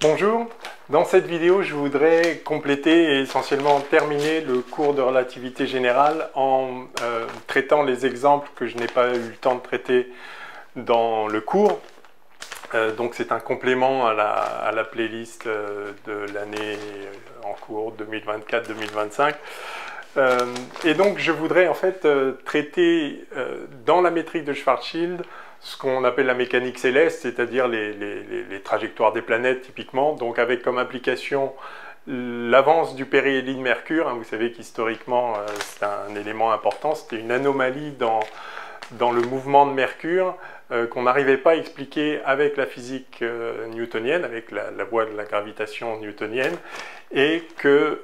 Bonjour, dans cette vidéo je voudrais compléter et essentiellement terminer le cours de relativité générale en traitant les exemples que je n'ai pas eu le temps de traiter dans le cours. Donc c'est un complément à la playlist de l'année en cours 2024-2025. Et donc je voudrais en fait traiter dans la métrique de Schwarzschild ce qu'on appelle la mécanique céleste, c'est-à-dire les trajectoires des planètes typiquement, donc avec comme application l'avance du périhélie de Mercure. Vous savez qu'historiquement c'est un élément important, c'était une anomalie dans le mouvement de Mercure qu'on n'arrivait pas à expliquer avec la physique newtonienne, avec la loi de la gravitation newtonienne, et que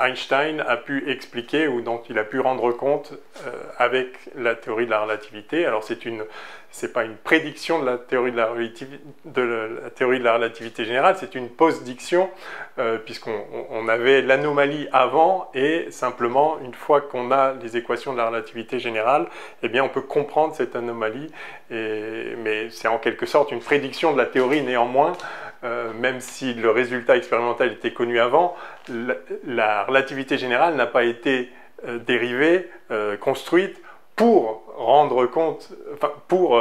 Einstein a pu expliquer, ou dont il a pu rendre compte avec la théorie de la relativité. Alors c'est pas une prédiction de la théorie de la relativité générale, c'est une post-diction, puisqu'on avait l'anomalie avant, et simplement, une fois qu'on a les équations de la relativité générale, eh bien on peut comprendre cette anomalie, mais c'est en quelque sorte une prédiction de la théorie néanmoins, même si le résultat expérimental était connu avant, la relativité générale n'a pas été dérivée, construite pour rendre compte, pour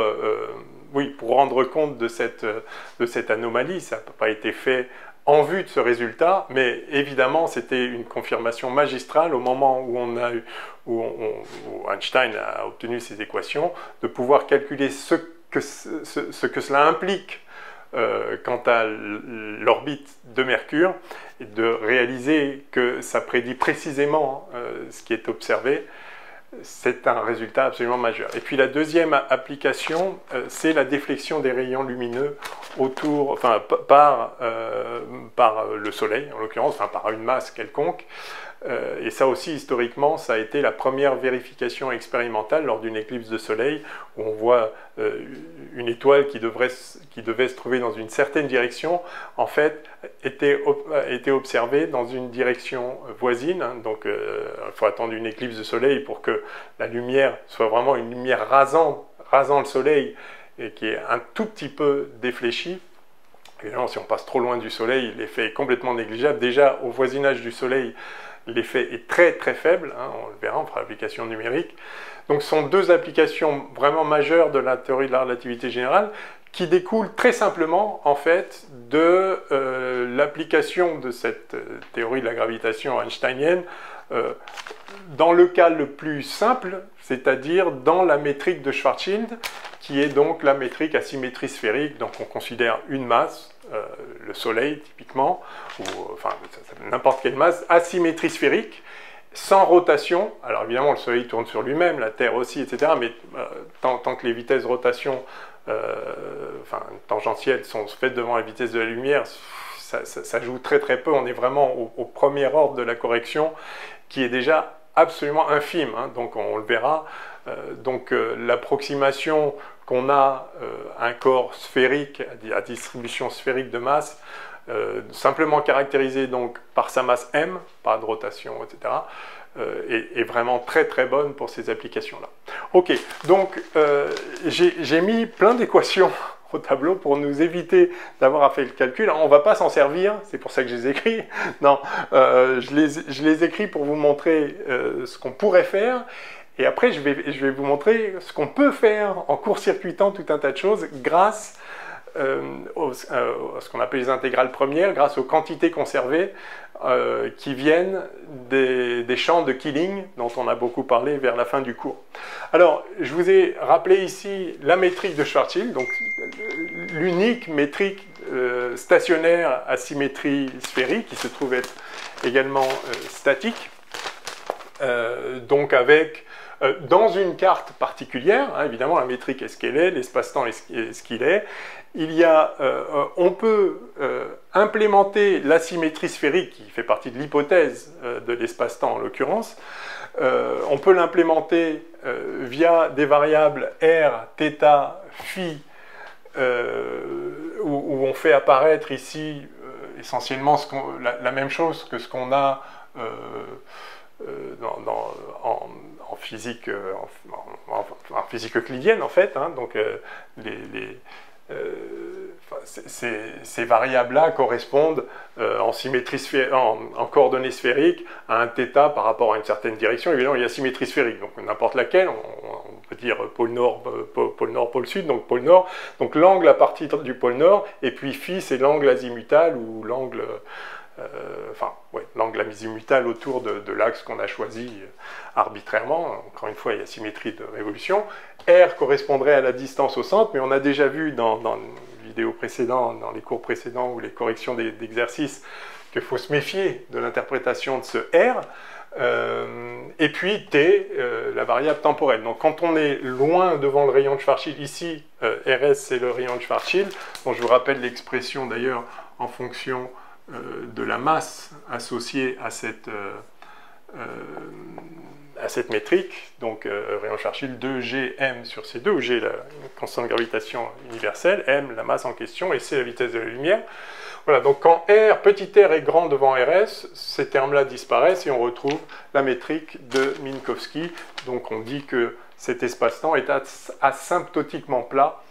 rendre compte de cette anomalie. Ça n'a pas été fait en vue de ce résultat, mais évidemment c'était une confirmation magistrale au moment où Einstein a obtenu ces équations, de pouvoir calculer ce que cela implique quant à l'orbite de Mercure, et de réaliser que ça prédit précisément ce qui est observé. C'est un résultat absolument majeur. Et puis la deuxième application, c'est la déflexion des rayons lumineux par le Soleil, en l'occurrence, par une masse quelconque. Et ça aussi, historiquement, ça a été la première vérification expérimentale lors d'une éclipse de Soleil, où on voit une étoile qui devait se trouver dans une certaine direction, en fait, était observée dans une direction voisine. Donc, il faut attendre une éclipse de Soleil pour que la lumière soit vraiment une lumière rasant le Soleil, et qui est un tout petit peu défléchie. Évidemment, si on passe trop loin du Soleil, l'effet est complètement négligeable. Déjà, au voisinage du Soleil, l'effet est très très faible, on le verra, on fera l'application numérique. Donc ce sont deux applications vraiment majeures de la théorie de la relativité générale qui découlent très simplement en fait de l'application de cette théorie de la gravitation einsteinienne dans le cas le plus simple, c'est-à-dire dans la métrique de Schwarzschild, qui est donc la métrique à symétrie sphérique. Donc on considère une masse, le Soleil typiquement, ou enfin n'importe quelle masse, à symétrie sphérique, sans rotation. Alors évidemment le Soleil tourne sur lui-même, la Terre aussi, etc. Mais tant que les vitesses de rotation tangentielles sont faites devant la vitesse de la lumière, ça joue très très peu. On est vraiment au premier ordre de la correction, qui est déjà absolument infime, donc on le verra. L'approximation qu'on a un corps sphérique à distribution sphérique de masse, simplement caractérisé donc par sa masse m, pas de rotation, etc., est vraiment très très bonne pour ces applications-là. Ok, donc j'ai mis plein d'équations au tableau pour nous éviter d'avoir à faire le calcul. Alors, on ne va pas s'en servir, c'est pour ça que je les écris. Non, je les écris pour vous montrer ce qu'on pourrait faire. Et après, je vais vous montrer ce qu'on peut faire en court-circuitant tout un tas de choses grâce à ce qu'on appelle les intégrales premières, grâce aux quantités conservées qui viennent des champs de Killing, dont on a beaucoup parlé vers la fin du cours. Alors, je vous ai rappelé ici la métrique de Schwarzschild, donc l'unique métrique stationnaire à symétrie sphérique, qui se trouve être également statique, donc avec dans une carte particulière, évidemment la métrique est ce qu'elle est, l'espace-temps est ce qu'il est, on peut implémenter la symétrie sphérique, qui fait partie de l'hypothèse de l'espace-temps en l'occurrence. On peut l'implémenter via des variables r, θ, phi, où on fait apparaître ici essentiellement la même chose que ce qu'on a en physique euclidienne en fait, donc ces variables-là correspondent en coordonnées sphériques à un θ par rapport à une certaine direction. Évidemment, il y a symétrie sphérique, donc n'importe laquelle, on peut dire pôle nord, pôle sud, donc pôle nord. Donc l'angle à partir du pôle nord, et puis phi, c'est l'angle azimutal ou l'angle... l'angle azimutal autour de l'axe qu'on a choisi arbitrairement. Encore une fois, il y a symétrie de révolution. R correspondrait à la distance au centre, mais on a déjà vu dans les vidéos précédentes, dans les cours précédents ou les corrections d'exercices, qu'il faut se méfier de l'interprétation de ce R. Et puis T, la variable temporelle. Donc quand on est loin devant le rayon de Schwarzschild, ici, RS c'est le rayon de Schwarzschild, dont je vous rappelle l'expression d'ailleurs en fonction de la masse associée à cette métrique, donc rayon de Schwarzschild 2gm sur C2, où G est la constante de gravitation universelle, m la masse en question, et C la vitesse de la lumière. Voilà, donc quand R, petit r est grand devant RS, ces termes-là disparaissent et on retrouve la métrique de Minkowski. Donc on dit que cet espace-temps est asymptotiquement plat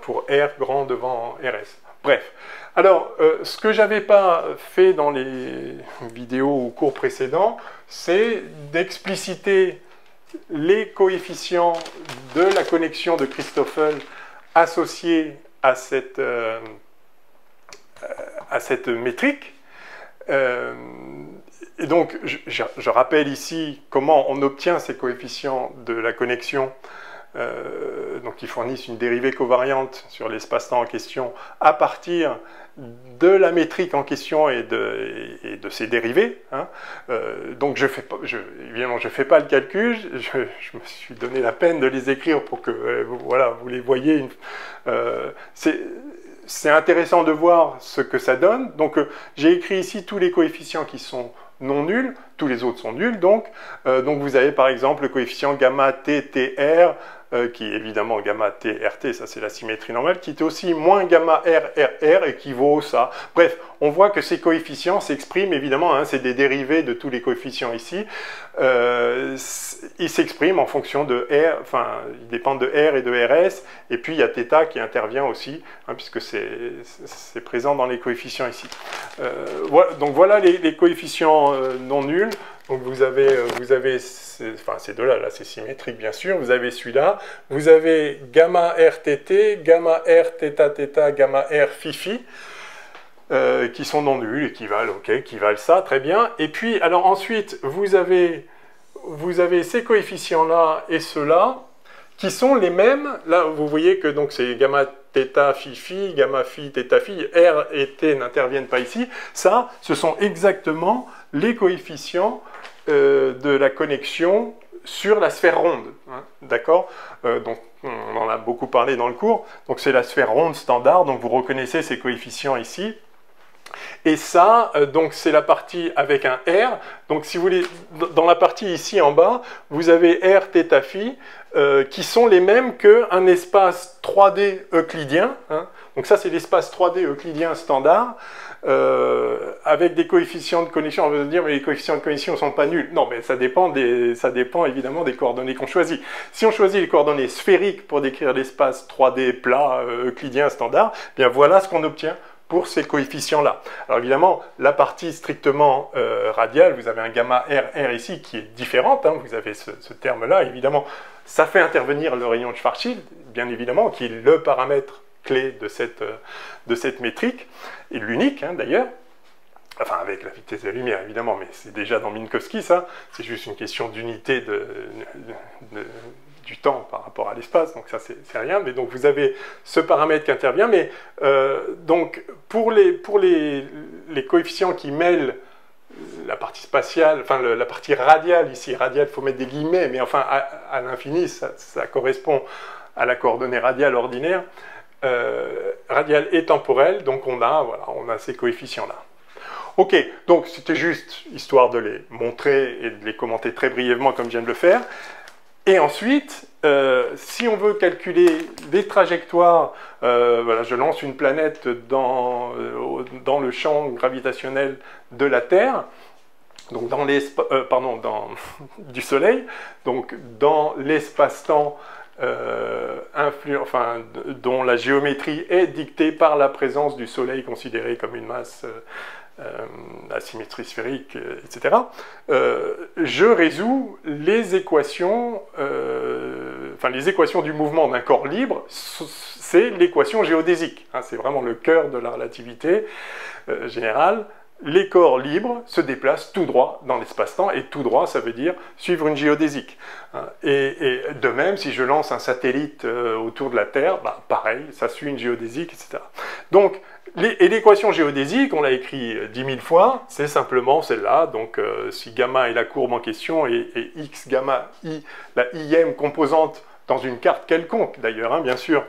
pour R grand devant RS. Bref, alors ce que je n'avais pas fait dans les vidéos ou cours précédents, c'est d'expliciter les coefficients de la connexion de Christoffel associés à cette métrique. Et donc, je rappelle ici comment on obtient ces coefficients de la connexion, donc qui fournissent une dérivée covariante sur l'espace-temps en question à partir de la métrique en question et de ses dérivés. Hein. Donc, évidemment, je ne fais pas le calcul, je me suis donné la peine de les écrire pour que voilà, vous les voyez. C'est intéressant de voir ce que ça donne. Donc, j'ai écrit ici tous les coefficients qui sont non nuls, tous les autres sont nuls. Donc vous avez par exemple le coefficient gamma t tr, qui est évidemment gamma t rt, ça c'est la symétrie normale, qui est aussi moins gamma r r r, équivaut ça. Bref, on voit que ces coefficients s'expriment évidemment, hein, c'est des dérivés de tous les coefficients ici. Ils s'expriment en fonction de R, enfin, ils dépendent de R et de RS, et puis il y a θ qui intervient aussi, hein, puisque c'est présent dans les coefficients ici. Voilà, donc voilà les coefficients non nuls. Donc vous avez ces deux-là, là c'est symétrique bien sûr, vous avez celui-là, vous avez gamma RTT, gamma R θ, gamma R phi, qui sont non nuls, équivalent, ok, équivalent ça, très bien. Et puis, alors ensuite, vous avez ces coefficients-là et ceux-là, qui sont les mêmes. Là, vous voyez que donc c'est gamma θ phi, gamma phi θ phi, R et T n'interviennent pas ici. Ça, ce sont exactement les coefficients de la connexion sur la sphère ronde. Hein, d'accord, donc, on en a beaucoup parlé dans le cours. Donc, c'est la sphère ronde standard. Donc, vous reconnaissez ces coefficients ici. Et ça, donc c'est la partie avec un R. Donc si vous voulez, dans la partie ici en bas, vous avez R θ phi qui sont les mêmes qu'un espace 3D euclidien. Hein. Donc ça c'est l'espace 3D euclidien standard avec des coefficients de connexion. On va se dire mais les coefficients de connexion ne sont pas nuls. Non, mais ça dépend évidemment des coordonnées qu'on choisit. Si on choisit les coordonnées sphériques pour décrire l'espace 3D plat euclidien standard, eh bien voilà ce qu'on obtient pour ces coefficients-là. Alors évidemment, la partie strictement radiale, vous avez un gamma R ici qui est différente, hein, vous avez ce terme-là, évidemment, ça fait intervenir le rayon de Schwarzschild, bien évidemment, qui est le paramètre clé de cette métrique, et l'unique hein, d'ailleurs, enfin avec la vitesse de la lumière évidemment, mais c'est déjà dans Minkowski ça, c'est juste une question d'unité du temps par rapport à l'espace, donc ça c'est rien, mais donc vous avez ce paramètre qui intervient, mais donc pour les coefficients qui mêlent la partie spatiale, enfin la partie radiale ici, radiale il faut mettre des guillemets, mais enfin à l'infini ça correspond à la coordonnée radiale ordinaire, radiale et temporelle, donc on a ces coefficients là. Ok, donc c'était juste histoire de les montrer et de les commenter très brièvement comme je viens de le faire. Et ensuite, si on veut calculer des trajectoires, voilà, je lance une planète dans le champ gravitationnel de la Terre, donc du Soleil, donc dans l'espace-temps dont la géométrie est dictée par la présence du Soleil considéré comme une masse à symétrie sphérique, etc., je résous les équations, les équations du mouvement d'un corps libre, c'est l'équation géodésique. Hein, c'est vraiment le cœur de la relativité générale. Les corps libres se déplacent tout droit dans l'espace-temps, et tout droit, ça veut dire suivre une géodésique. Et de même, si je lance un satellite autour de la Terre, pareil, ça suit une géodésique, etc. Donc, l'équation géodésique, on l'a écrit 10 000 fois, c'est simplement celle-là. Donc, si gamma est la courbe en question, et x, gamma, i, la ième composante dans une carte quelconque, d'ailleurs, hein, bien sûr,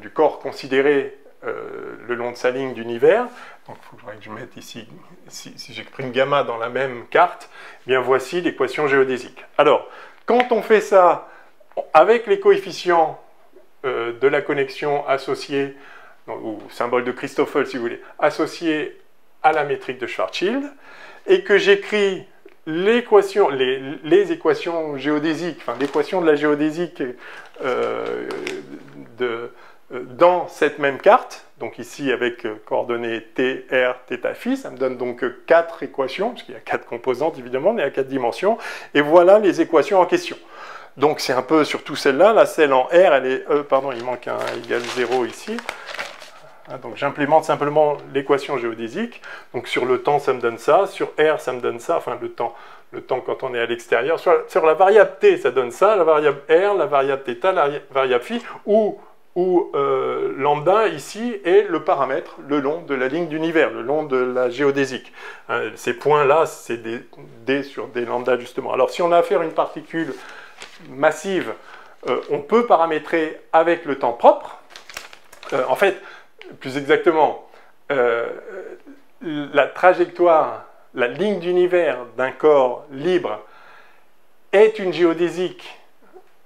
du corps considéré le long de sa ligne d'univers. Donc il faudrait que je mette ici, si j'exprime gamma dans la même carte, eh bien voici l'équation géodésique. Alors, quand on fait ça avec les coefficients de la connexion associés, ou symbole de Christoffel si vous voulez, associés à la métrique de Schwarzschild, et que j'écris les équations géodésiques, l'équation de la géodésique dans cette même carte, donc ici avec coordonnées T, R, θ, phi, ça me donne donc 4 équations, parce qu'il y a 4 composantes évidemment, mais à 4 dimensions, et voilà les équations en question. Donc c'est un peu surtout celle-là, la celle en R, elle est, il manque un égal 0 ici. Donc j'implémente simplement l'équation géodésique. Donc sur le temps, ça me donne ça. Sur R, ça me donne ça. Enfin, le temps quand on est à l'extérieur. Sur la variable T, ça donne ça. La variable R, la variable θ, la variable phi, où lambda, ici, est le paramètre le long de la ligne d'univers, le long de la géodésique. Ces points-là, c'est des D sur des lambda, justement. Alors si on a affaire à une particule massive, on peut paramétrer avec le temps propre. En fait, plus exactement, la trajectoire, la ligne d'univers d'un corps libre est une géodésique,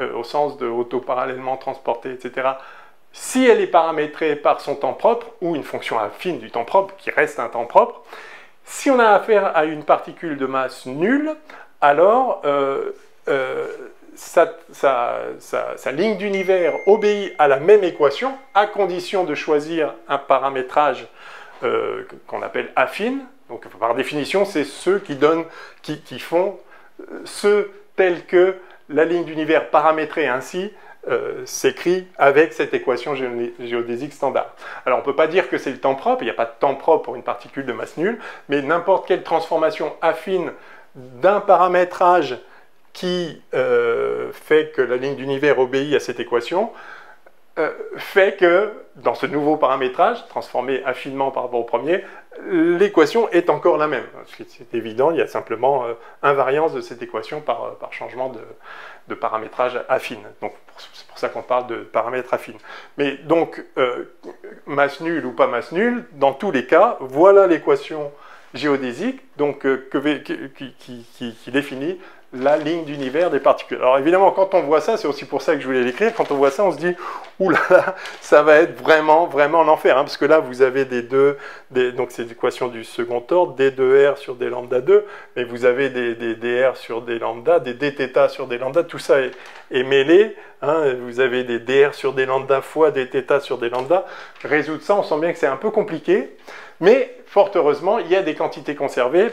au sens de autoparallèlement transporté, etc., si elle est paramétrée par son temps propre, ou une fonction affine du temps propre, qui reste un temps propre. Si on a affaire à une particule de masse nulle, alors sa ligne d'univers obéit à la même équation, à condition de choisir un paramétrage qu'on appelle affine. Donc, par définition, c'est ceux qui font ceux tels que la ligne d'univers paramétrée ainsi s'écrit avec cette équation géodésique standard. Alors, on ne peut pas dire que c'est le temps propre, il n'y a pas de temps propre pour une particule de masse nulle, mais n'importe quelle transformation affine d'un paramétrage qui fait que la ligne d'univers obéit à cette équation, fait que, dans ce nouveau paramétrage, transformé affinement par rapport au premier, l'équation est encore la même. C'est évident, il y a simplement invariance de cette équation par changement de paramétrage affine. Donc, c'est pour ça qu'on parle de paramètres affines. Mais donc, masse nulle ou pas masse nulle, dans tous les cas, voilà l'équation géodésique donc, qui définit la ligne d'univers des particules. Alors évidemment, quand on voit ça, c'est aussi pour ça que je voulais l'écrire, quand on voit ça, on se dit, oulala, ça va être vraiment, vraiment l'enfer, hein, parce que là, vous avez donc c'est l'équation du second ordre, d2r sur d lambda 2, mais vous avez des dr sur d lambda, des dθ sur d lambda, tout ça est mêlé, hein, vous avez des dr sur d lambda fois des θ sur d lambda. Résoudre ça, on sent bien que c'est un peu compliqué, mais fort heureusement, il y a des quantités conservées.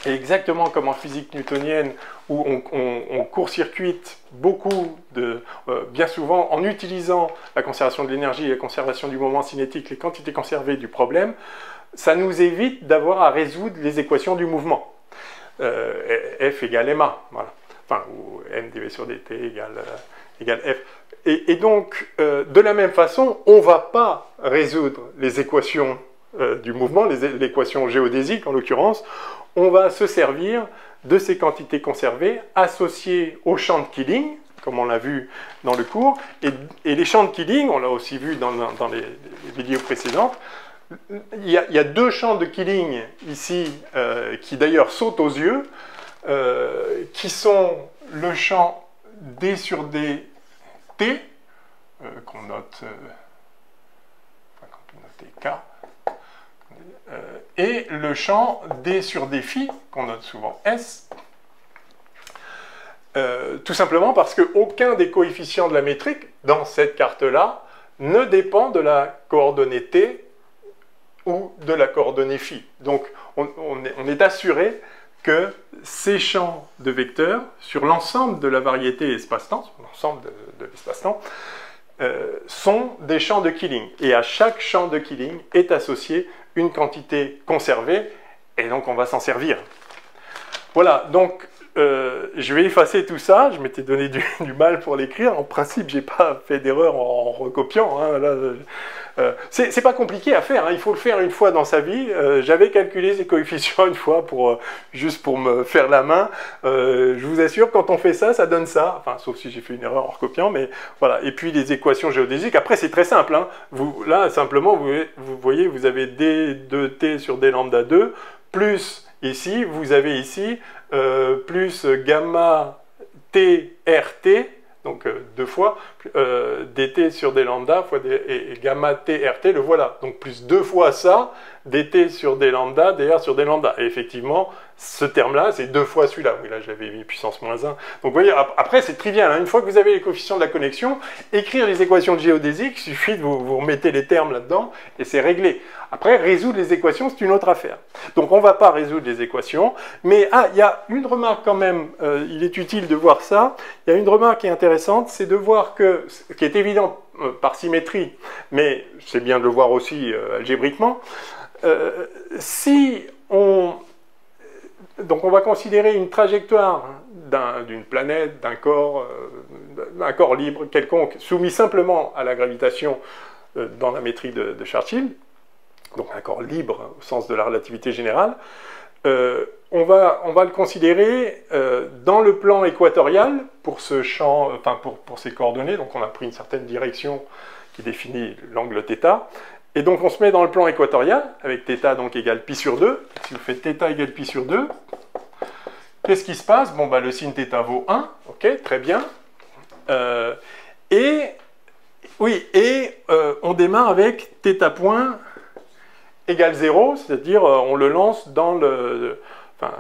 Et exactement comme en physique newtonienne, où on court-circuite beaucoup, bien souvent, en utilisant la conservation de l'énergie et la conservation du moment cinétique, les quantités conservées du problème, ça nous évite d'avoir à résoudre les équations du mouvement. F égale ma, voilà. Enfin, ou m dv sur dt égale f. Et donc, de la même façon, on ne va pas résoudre les équations du mouvement, l'équation géodésique en l'occurrence. On va se servir de ces quantités conservées associées aux champs de Killing, comme on l'a vu dans le cours. Et les champs de Killing, on l'a aussi vu dans les vidéos précédentes, il y a deux champs de Killing ici, qui d'ailleurs sautent aux yeux, qui sont le champ D sur D T, qu'on note, qu'on peut noter K, et le champ d sur d phi, qu'on note souvent S, tout simplement parce qu'aucun des coefficients de la métrique, dans cette carte-là, ne dépend de la coordonnée t ou de la coordonnée phi. Donc, on est assuré que ces champs de vecteurs, sur l'ensemble de la variété espace-temps, sur l'ensemble de l'espace-temps, sont des champs de Killing. Et à chaque champ de Killing est associée une quantité conservée, et donc on va s'en servir. Voilà, donc je vais effacer tout ça. Je m'étais donné du mal pour l'écrire. En principe, j'ai pas fait d'erreur en recopiant. Hein, c'est pas compliqué à faire, hein. Il faut le faire une fois dans sa vie. J'avais calculé ces coefficients une fois juste pour me faire la main. Je vous assure, quand on fait ça, ça donne ça. Enfin, sauf si j'ai fait une erreur en recopiant, mais voilà. Et puis les équations géodésiques. Après, c'est très simple, hein. Là, simplement, vous voyez, vous avez d de t sur d lambda 2 plus ici, vous avez ici plus gamma t rt. Donc deux fois dt sur d lambda fois et gamma t rt, le voilà. Donc plus deux fois ça, dt sur d lambda, dr sur d lambda. Et effectivement, ce terme-là, c'est deux fois celui-là. Oui, là, j'avais mis puissance moins 1. Donc vous voyez, après, c'est trivial, hein. Une fois que vous avez les coefficients de la connexion, écrire les équations de géodésique, il suffit de vous remettez les termes là-dedans, et c'est réglé. Après, résoudre les équations, c'est une autre affaire. Donc on ne va pas résoudre les équations, mais il y a une remarque quand même, il est utile de voir ça. Il y a une remarque qui est intéressante, c'est de voir que, ce qui est évident par symétrie, mais c'est bien de le voir aussi algébriquement, donc on va considérer une trajectoire d'une planète, d'un corps libre quelconque, soumis simplement à la gravitation dans la métrie de Schwarzschild, donc un corps libre au sens de la relativité générale. On va le considérer dans le plan équatorial pour ce champ, enfin pour ces coordonnées. Donc on a pris une certaine direction qui définit l'angle θ. Et donc on se met dans le plan équatorial avec θ donc égale pi sur 2. Si vous faites θ égale pi sur 2, qu'est-ce qui se passe? Bon, bah, le sin θ vaut 1, ok, très bien. On démarre avec θ point égale 0, c'est-à-dire on le lance dans le... Enfin,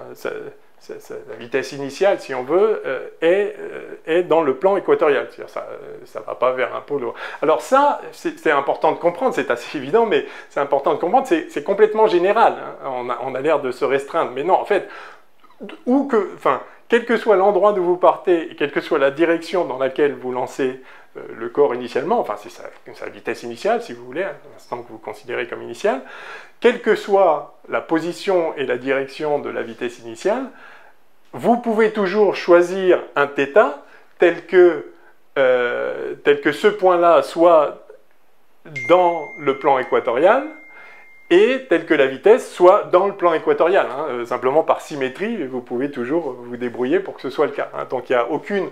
la vitesse initiale, si on veut, est dans le plan équatorial. C'est-à-dire ça ne va pas vers un pôle. Alors ça, c'est important de comprendre, c'est assez évident, mais c'est important de comprendre, c'est complètement général. Hein. On a l'air de se restreindre, mais non, en fait, quel que soit l'endroit d'où vous partez, et quelle que soit la direction dans laquelle vous lancez le corps initialement, enfin c'est sa vitesse initiale, si vous voulez, à l'instant que vous considérez comme initiale, quelle que soit la position et la direction de la vitesse initiale, vous pouvez toujours choisir un θ tel que ce point-là soit dans le plan équatorial et tel que la vitesse soit dans le plan équatorial. Hein. Simplement par symétrie, vous pouvez toujours vous débrouiller pour que ce soit le cas. Hein. Donc il n'y a aucune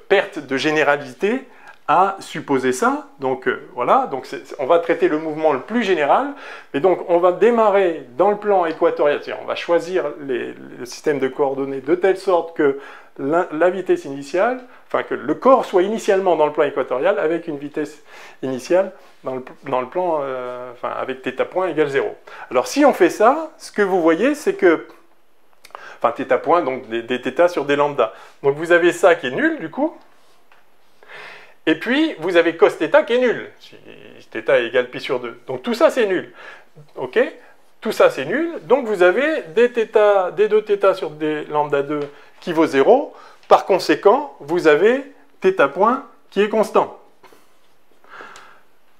perte de généralité à supposer ça. Donc voilà, donc on va traiter le mouvement le plus général, mais donc on va démarrer dans le plan équatorial, c'est-à-dire on va choisir le système de coordonnées de telle sorte que la vitesse initiale, enfin que le corps soit initialement dans le plan équatorial avec une vitesse initiale dans le plan, avec θ point égale 0. Alors si on fait ça, ce que vous voyez, c'est que, enfin θ point, donc des θ sur des lambda. Donc vous avez ça qui est nul du coup, et puis vous avez cos θ qui est nul, si θ égale pi sur 2. Donc tout ça c'est nul, ok? Tout ça c'est nul, donc vous avez d2θ sur d lambda 2 qui vaut 0, par conséquent vous avez θ point qui est constant.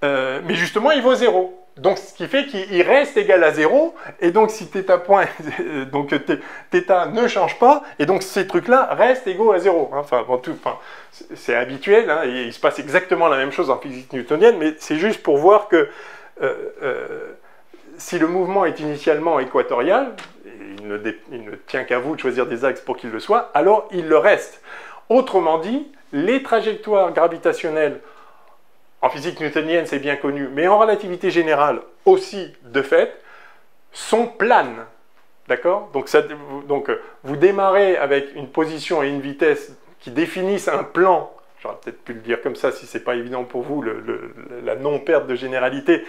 Mais justement il vaut 0. Donc ce qui fait qu'il reste égal à 0, et donc si θ point, donc θ ne change pas, et donc ces trucs-là restent égaux à 0. Hein. Enfin, c'est habituel, hein, et il se passe exactement la même chose en physique newtonienne, mais c'est juste pour voir que si le mouvement est initialement équatorial, il ne tient qu'à vous de choisir des axes pour qu'il le soit, alors il le reste. Autrement dit, les trajectoires gravitationnelles en physique newtonienne, c'est bien connu, mais en relativité générale aussi, de fait, sont planes. D'accord? Donc, vous démarrez avec une position et une vitesse qui définissent un plan. J'aurais peut-être pu le dire comme ça si ce n'est pas évident pour vous, la non-perte de généralité.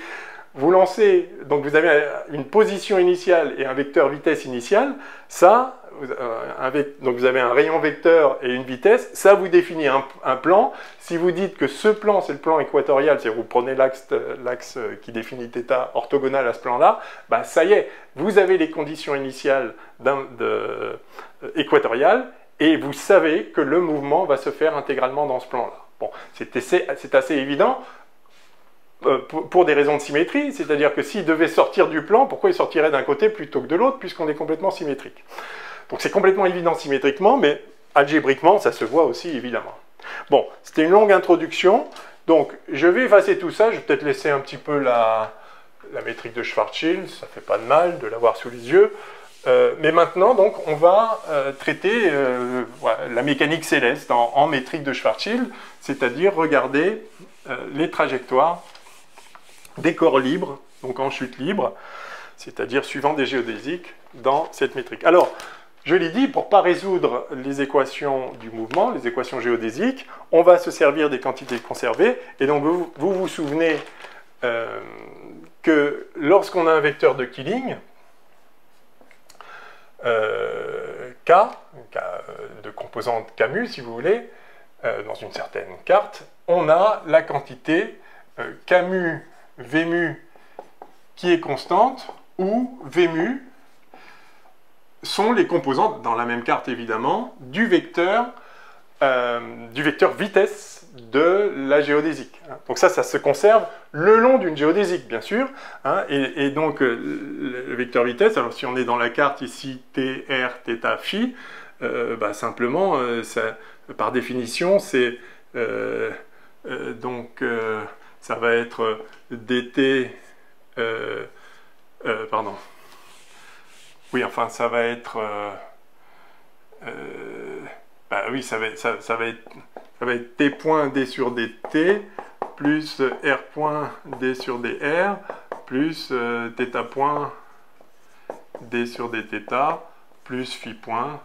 vous lancez, donc vous avez une position initiale et un vecteur vitesse initiale, ça, donc vous avez un rayon vecteur et une vitesse, ça vous définit un plan. Si vous dites que ce plan, c'est le plan équatorial, c'est-à-dire vous prenez l'axe qui définit θ orthogonal à ce plan-là, bah ça y est, vous avez les conditions initiales équatoriales et vous savez que le mouvement va se faire intégralement dans ce plan-là. Bon, c'est assez évident. Pour des raisons de symétrie, c'est-à-dire que s'il devait sortir du plan, pourquoi il sortirait d'un côté plutôt que de l'autre, puisqu'on est complètement symétrique. Donc c'est complètement évident symétriquement, mais algébriquement, ça se voit aussi évidemment. Bon, c'était une longue introduction, donc je vais effacer tout ça, je vais peut-être laisser un petit peu la métrique de Schwarzschild, ça fait pas de mal de l'avoir sous les yeux, mais maintenant, donc, on va traiter voilà, la mécanique céleste en métrique de Schwarzschild, c'est-à-dire regarder les trajectoires des corps libres, donc en chute libre, c'est-à-dire suivant des géodésiques dans cette métrique. Alors, je l'ai dit, pour ne pas résoudre les équations du mouvement, les équations géodésiques, on va se servir des quantités conservées, et donc vous vous souvenez que lorsqu'on a un vecteur de Killing, K de composante Kmu, si vous voulez, dans une certaine carte, on a la quantité Kmu Vmu qui est constante, où Vmu sont les composantes, dans la même carte évidemment, du vecteur vitesse de la géodésique. Donc ça se conserve le long d'une géodésique, bien sûr. Hein, et donc, le vecteur vitesse, alors si on est dans la carte ici, t, r, θ, phi, bah, simplement, par définition, c'est ça va être dt, pardon, oui, enfin, ça va être, bah oui, ça va être t point d sur dt, plus r point d sur dr, plus θ point d sur dθ, plus phi point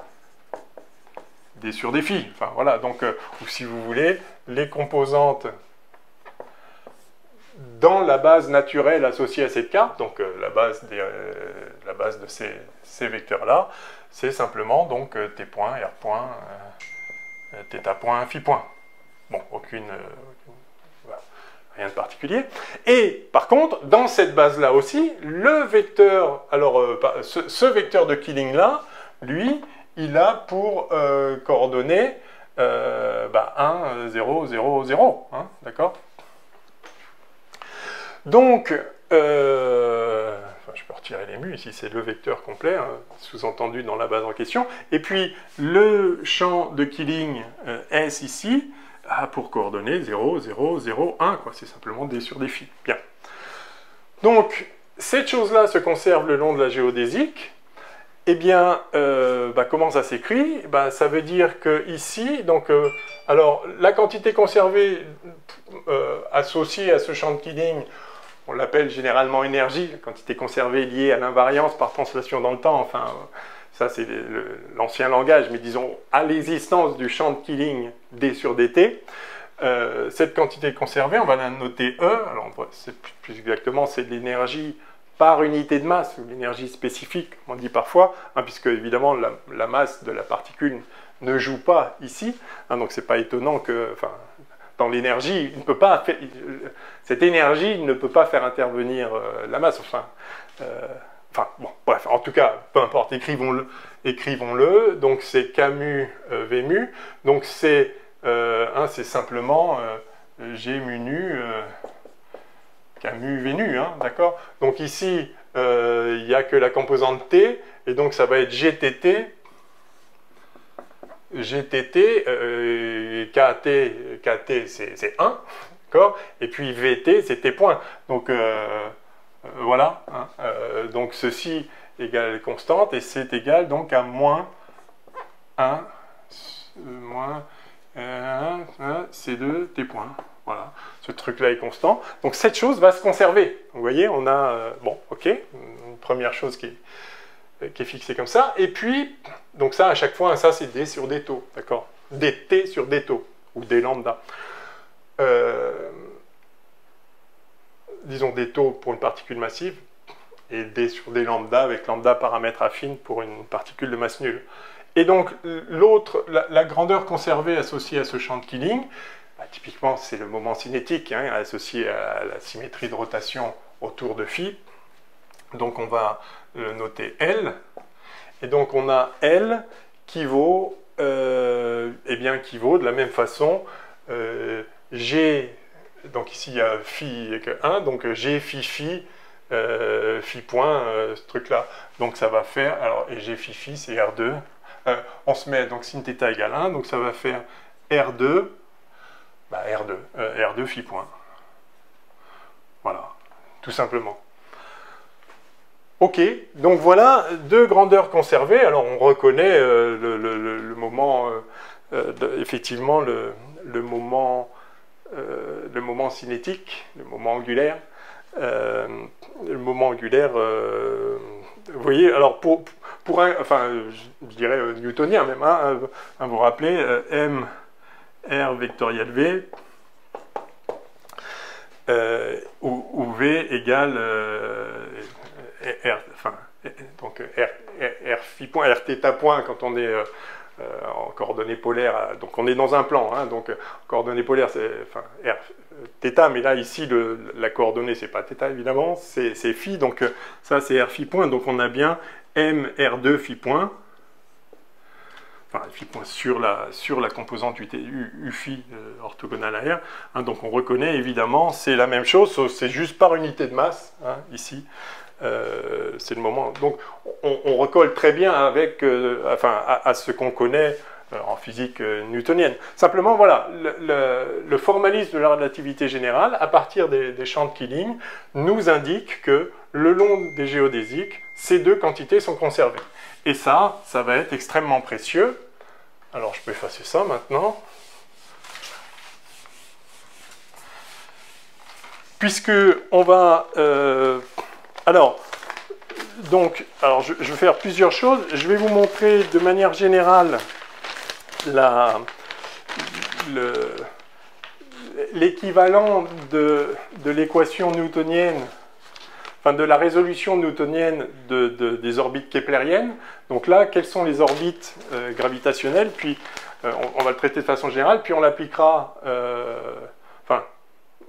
d sur dφ. Enfin, voilà, donc, ou si vous voulez, les composantes dans la base naturelle associée à cette carte, donc la base de ces vecteurs-là, c'est simplement donc t point, r point, θ point, phi point. Bon, voilà, rien de particulier. Et par contre, dans cette base-là aussi, le vecteur, alors ce vecteur de Killing-là, lui, il a pour coordonnées 1, 0, 0, 0, hein, d'accord? Donc, je peux retirer les mu, ici c'est le vecteur complet, hein, sous-entendu dans la base en question. Et puis, le champ de Killing S ici a pour coordonnées 0, 0, 0, 1, quoi. C'est simplement d sur dφ. Bien. Donc, cette chose-là se conserve le long de la géodésique. Eh bien, comment ça s'écrit? Ça veut dire que ici, donc, alors, la quantité conservée associée à ce champ de Killing, on l'appelle généralement énergie, la quantité conservée liée à l'invariance par translation dans le temps, enfin, ça c'est l'ancien langage, mais disons, à l'existence du champ de Killing d sur dt, cette quantité conservée, on va la noter E, alors plus exactement, c'est de l'énergie par unité de masse, ou l'énergie spécifique, on dit parfois, hein, puisque évidemment la masse de la particule ne joue pas ici, hein, donc c'est pas étonnant que, enfin, dans l'énergie, cette énergie ne peut pas faire intervenir la masse, enfin, bon, bref, en tout cas, peu importe, écrivons-le, donc c'est Kmu Vmu, donc c'est simplement G mu nu, Kmu Vnu, hein, d'accord? Donc ici, il n'y a que la composante T, et donc ça va être GTT, KT c'est 1, d'accord? Et puis VT c'est T point. Donc voilà, hein, donc ceci égale constante, et c'est égal donc à moins 1, C2 T point. Voilà, ce truc-là est constant. Donc cette chose va se conserver. Vous voyez, on a, bon, ok, une première chose qui est fixée comme ça. Et puis, donc ça, à chaque fois, ça c'est d sur d taux, d'accord? dt sur d taux, ou d lambda. disons, des taux pour une particule massive, et D sur D lambda, avec lambda paramètre affine pour une particule de masse nulle. Et donc, la grandeur conservée associée à ce champ de Killing, bah, typiquement, c'est le moment cinétique, hein, associé à la symétrie de rotation autour de phi. Donc, on va le noter L. Et donc, on a L qui vaut, qui vaut de la même façon G, donc ici, il y a phi égale 1, donc G phi phi, phi point, ce truc-là. Donc, ça va faire, alors, et G phi phi, c'est R2. On se met donc sin θ égale 1, donc ça va faire R2, bah R2 phi point. Voilà, tout simplement. Ok, donc voilà deux grandeurs conservées. Alors on reconnaît le moment, effectivement le moment cinétique, le moment angulaire. Le moment angulaire, vous voyez, alors pour un, enfin, je dirais newtonien même, hein, vous vous rappelez, M R vectoriel V, où V égale R, enfin, donc R phi point, R θ point quand on est en coordonnées polaires, donc on est dans un plan, hein, donc coordonnées polaires, c'est enfin, R θ, mais là ici la coordonnée c'est pas θ évidemment, c'est phi, donc ça c'est R phi point, donc on a bien M R2 phi point, enfin phi point sur la composante U phi orthogonale à R, hein, donc on reconnaît évidemment, c'est la même chose, c'est juste par unité de masse, hein, ici. C'est le moment. Donc, on recolle très bien avec, à ce qu'on connaît en physique newtonienne. Simplement, voilà, le formalisme de la relativité générale, à partir des champs de Killing, nous indique que le long des géodésiques, ces deux quantités sont conservées. Et ça va être extrêmement précieux. Alors, je peux effacer ça maintenant. Puisque on va... Alors, je vais faire plusieurs choses. Je vais vous montrer de manière générale l'équivalent de l'équation newtonienne, enfin de la résolution newtonienne des orbites keplériennes. Donc là, quelles sont les orbites gravitationnelles, puis on va le traiter de façon générale, puis on l'appliquera,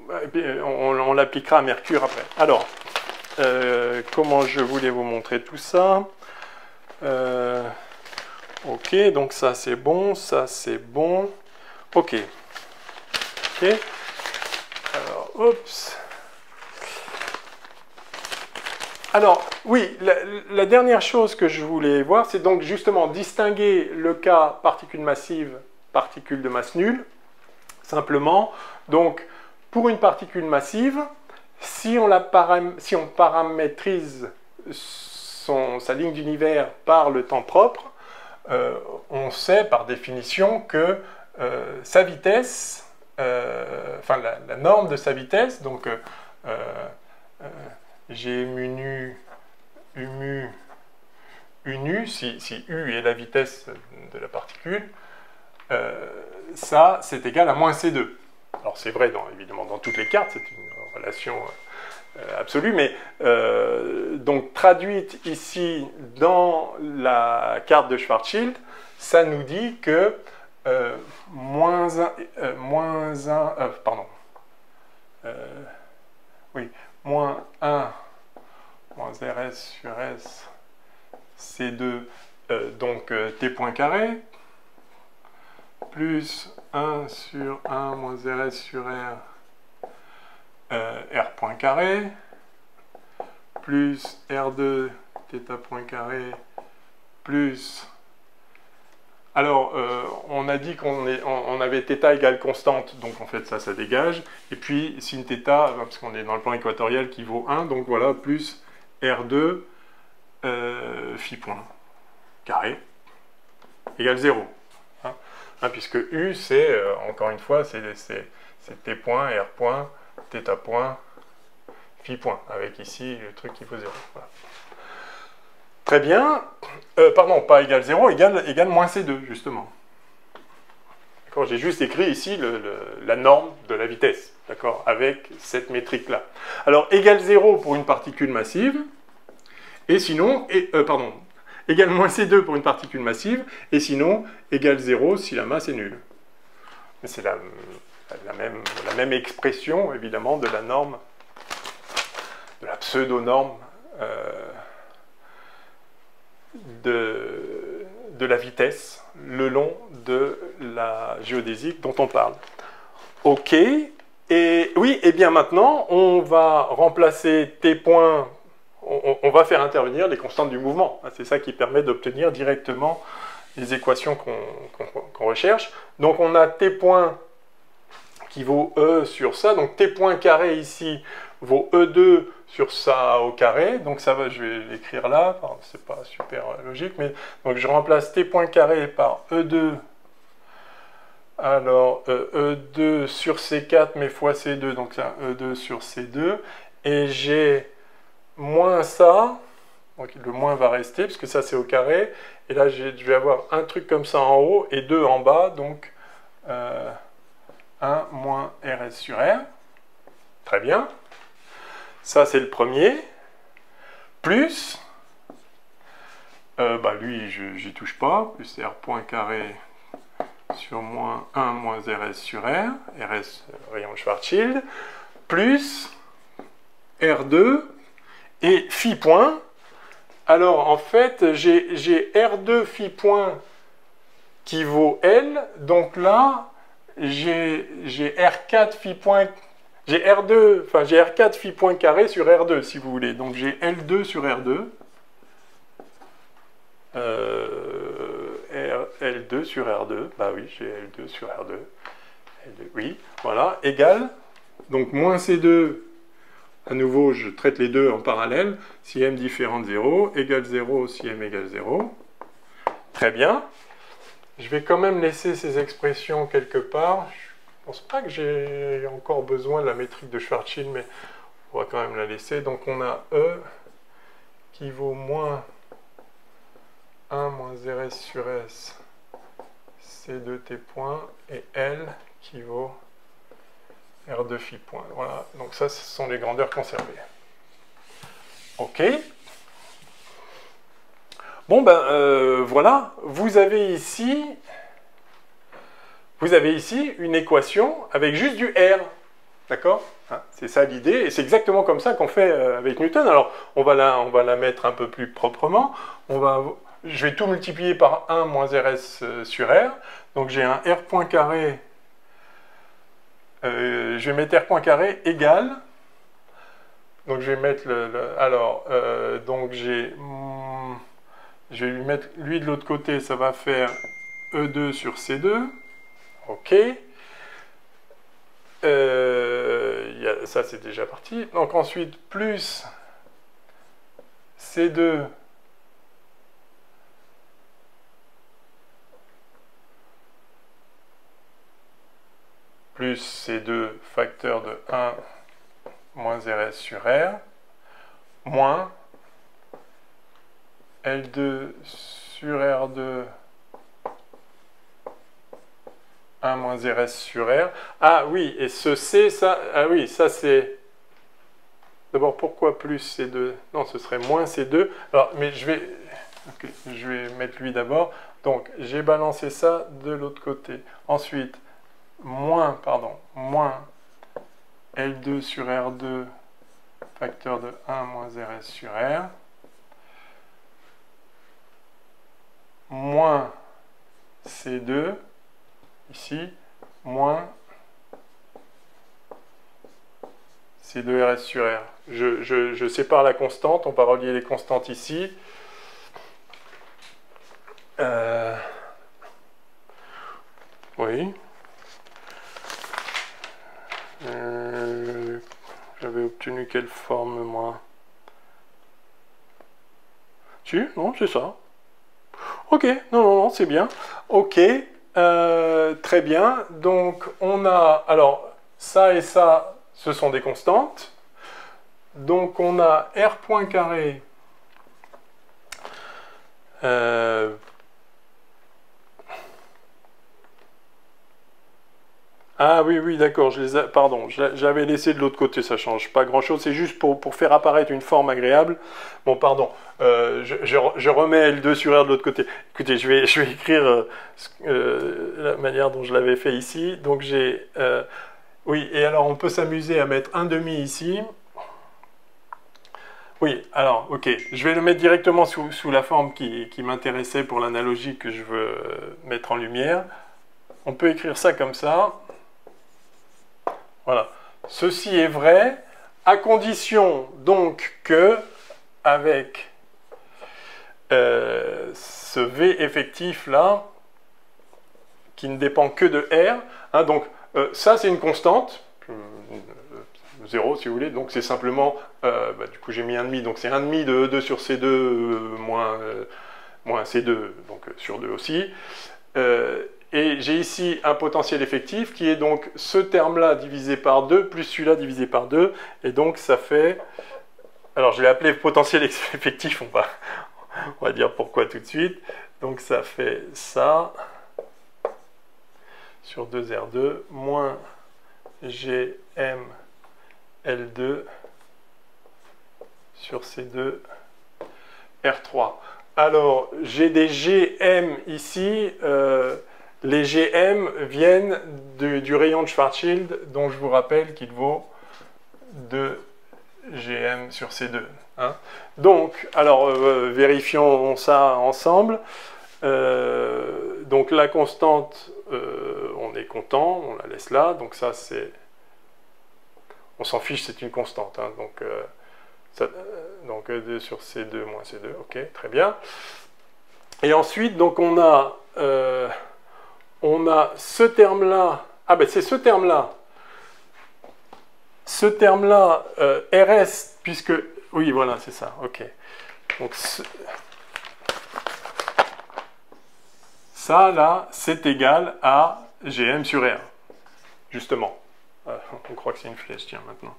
on l'appliquera à Mercure après. Alors, comment je voulais vous montrer tout ça. Ok, donc ça c'est bon, ça c'est bon. Ok. Ok. Alors, oups. Alors, oui, la dernière chose que je voulais voir, c'est donc justement distinguer le cas particule massive, particule de masse nulle. Simplement, donc, pour une particule massive, si on paramétrise sa ligne d'univers par le temps propre, on sait par définition que sa vitesse, la norme de sa vitesse, donc G mu nu, U mu, U nu, si U est la vitesse de la particule, ça c'est égal à moins C2. Alors c'est vrai évidemment dans toutes les cartes, c'est une relation absolue, mais donc traduite ici dans la carte de Schwarzschild, ça nous dit que moins 1 moins Rs sur S, C2, donc T point carré, plus 1 sur 1 moins Rs sur R, R point carré, plus R2 θ point carré, plus... Alors, on a dit qu'on avait θ égale constante, donc en fait ça dégage, et puis sin θ, parce qu'on est dans le plan équatorial qui vaut 1, donc voilà, plus R2 phi point carré égale 0. Puisque U, c'est, encore une fois, c'est T point, R point, θ point, phi point, avec ici le truc qui vaut 0. Voilà. Très bien. Pardon, pas égal 0, égal moins C2, justement. D'accord, j'ai juste écrit ici la norme de la vitesse, d'accord, avec cette métrique-là. Alors, égale 0 pour une particule massive, et sinon, égale moins C2 pour une particule massive, et sinon, égale 0 si la masse est nulle. Mais c'est la même expression, évidemment, de la norme, de la pseudo-norme de la vitesse le long de la géodésique dont on parle. OK. Et oui, et bien maintenant, on va remplacer T points, on va faire intervenir les constantes du mouvement. C'est ça qui permet d'obtenir directement les équations qu'on recherche. Donc on a T point qui vaut E sur ça, donc T point carré ici vaut E2 sur ça au carré, donc ça va, je vais l'écrire là, enfin, c'est pas super logique, mais donc je remplace T point carré par E2, alors E2 sur C4 mais fois C2, donc c'est E2 sur C2, et j'ai moins ça, donc le moins va rester, parce que ça c'est au carré, et là je vais avoir un truc comme ça en haut, et 2 en bas, donc 1 moins RS sur R, très bien. Ça, c'est le premier. Plus, lui, j'y touche pas. Plus R point carré sur moins 1 moins RS sur R. RS, rayon de Schwarzschild. Plus R2 et phi point. Alors, en fait, j'ai R2 phi point qui vaut L. Donc là, j'ai R4 phi point. J'ai R2, enfin j'ai R4 phi point carré sur R2 si vous voulez. Donc j'ai L2 sur R2. L2 sur R2. Bah oui, j'ai L2 sur R2. L2, oui, voilà, égale. Donc moins C2, à nouveau je traite les deux en parallèle. Si M différent de 0, égale 0 si M égale 0. Très bien. Je vais quand même laisser ces expressions quelque part. Je ne pense pas que j'ai encore besoin de la métrique de Schwarzschild, mais on va quand même la laisser. Donc on a E qui vaut moins 1 moins RS sur S, C2T point, et L qui vaut R2 phi point. Voilà, donc ça, ce sont les grandeurs conservées. OK. Bon, voilà, vous avez ici une équation avec juste du R, d'accord, hein, c'est ça l'idée, et c'est exactement comme ça qu'on fait avec Newton. Alors, on va la mettre un peu plus proprement. Je vais tout multiplier par 1 moins RS sur R. Donc, j'ai un R point carré, je vais mettre R point carré égal. Donc, je vais mettre donc je vais lui mettre lui de l'autre côté, ça va faire E2 sur C2. OK. Ça, c'est déjà parti. Donc ensuite, plus C2 plus C2 facteur de 1 moins RS sur R moins L2 sur R2 1 moins RS sur R. Ah oui, et ce C, ça, ah oui, ça c'est... D'abord, pourquoi plus C2? Non, ce serait moins C2. Alors, mais je vais mettre lui d'abord. Donc, j'ai balancé ça de l'autre côté. Ensuite, moins L2 sur R2 facteur de 1 moins RS sur R moins C2 ici, moins C2RS sur R. Je sépare la constante, on va relier les constantes ici. Oui. J'avais obtenu quelle forme, moi? Si, non, c'est ça. Ok, non, c'est bien. Ok. Très bien, donc on a, alors ça et ça, ce sont des constantes, donc on a R point carré Ah oui, oui, d'accord, pardon, j'avais laissé de l'autre côté, ça change pas grand-chose, c'est juste pour faire apparaître une forme agréable. Bon, pardon, je remets L2 sur R de l'autre côté. Écoutez, je vais écrire la manière dont je l'avais fait ici. Donc j'ai... oui, et alors on peut s'amuser à mettre un demi ici. Oui, alors, ok, je vais le mettre directement sous la forme qui m'intéressait pour l'analogie que je veux mettre en lumière. On peut écrire ça comme ça. Voilà. Ceci est vrai, à condition donc que, avec ce V effectif là, qui ne dépend que de R, hein, donc ça c'est une constante, 0 si vous voulez, donc c'est simplement, du coup j'ai mis 1,5, donc c'est 1,5 de E2 sur C2 moins C2, donc sur 2 aussi. Et j'ai ici un potentiel effectif qui est donc ce terme-là divisé par 2 plus celui-là divisé par 2. Et donc ça fait... Alors je l'ai appelé potentiel effectif, on va dire pourquoi tout de suite. Donc ça fait ça sur 2R2 moins GM L2 sur C2 R3. Alors j'ai des GM ici... les GM viennent du rayon de Schwarzschild, dont je vous rappelle qu'il vaut 2 GM sur C2. Hein. Donc, alors, vérifions ça ensemble. Donc, la constante, on est content, on la laisse là. Donc, ça, c'est... On s'en fiche, c'est une constante. Hein. Donc, 2 sur C2 moins C2. OK, très bien. Et ensuite, donc, on a ce terme-là, ah ben c'est ce terme-là, RS, puisque, oui voilà c'est ça, ok. Donc ça là, c'est égal à GM sur R, justement. On croit que c'est une flèche, tiens maintenant.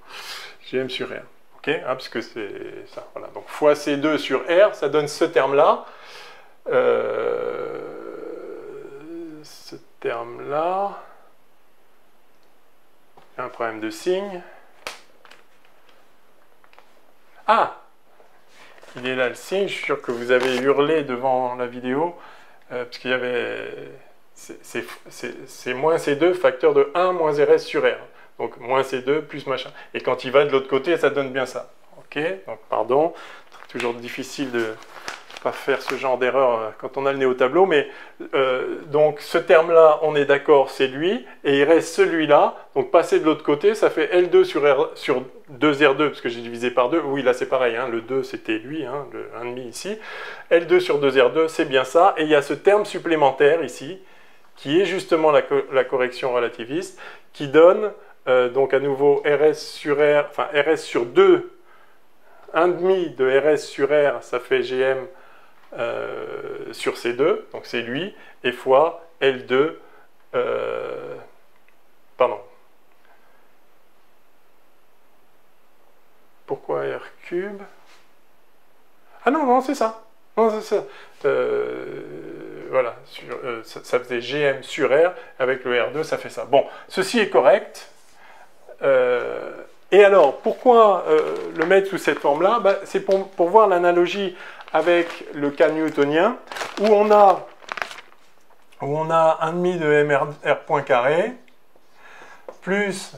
GM sur R, ok, hein, parce que c'est ça, voilà. Donc fois C2 sur R, ça donne ce terme-là. Ce terme-là, il y a un problème de signe. Ah, il est là le signe, je suis sûr que vous avez hurlé devant la vidéo, parce qu'il y avait... C'est moins C2 facteur de 1 moins RS sur R. Donc moins C2 plus machin. Et quand il va de l'autre côté, ça donne bien ça. Ok, donc pardon, c'est toujours difficile de... pas faire ce genre d'erreur quand on a le nez au tableau, mais donc ce terme-là, on est d'accord, c'est lui, et il reste celui-là, donc passer de l'autre côté, ça fait L2 sur 2R2, parce que j'ai divisé par 2, oui là c'est pareil, hein, le 2 c'était lui, hein, le 1,5 ici, L2 sur 2R2, c'est bien ça, et il y a ce terme supplémentaire ici, qui est justement la correction relativiste, qui donne donc à nouveau RS sur R, enfin RS sur 2, 1,5 de RS sur R, ça fait GM sur C2, donc c'est lui, et fois L2, pardon. Pourquoi R cube? Ah non, non, c'est ça. Non, c'est ça. Voilà, ça faisait GM sur R, avec le R2, ça fait ça. Bon, ceci est correct. Et alors, pourquoi le mettre sous cette forme-là? C'est pour voir l'analogie avec le cas newtonien, où on a 1,5 de mr point carré, plus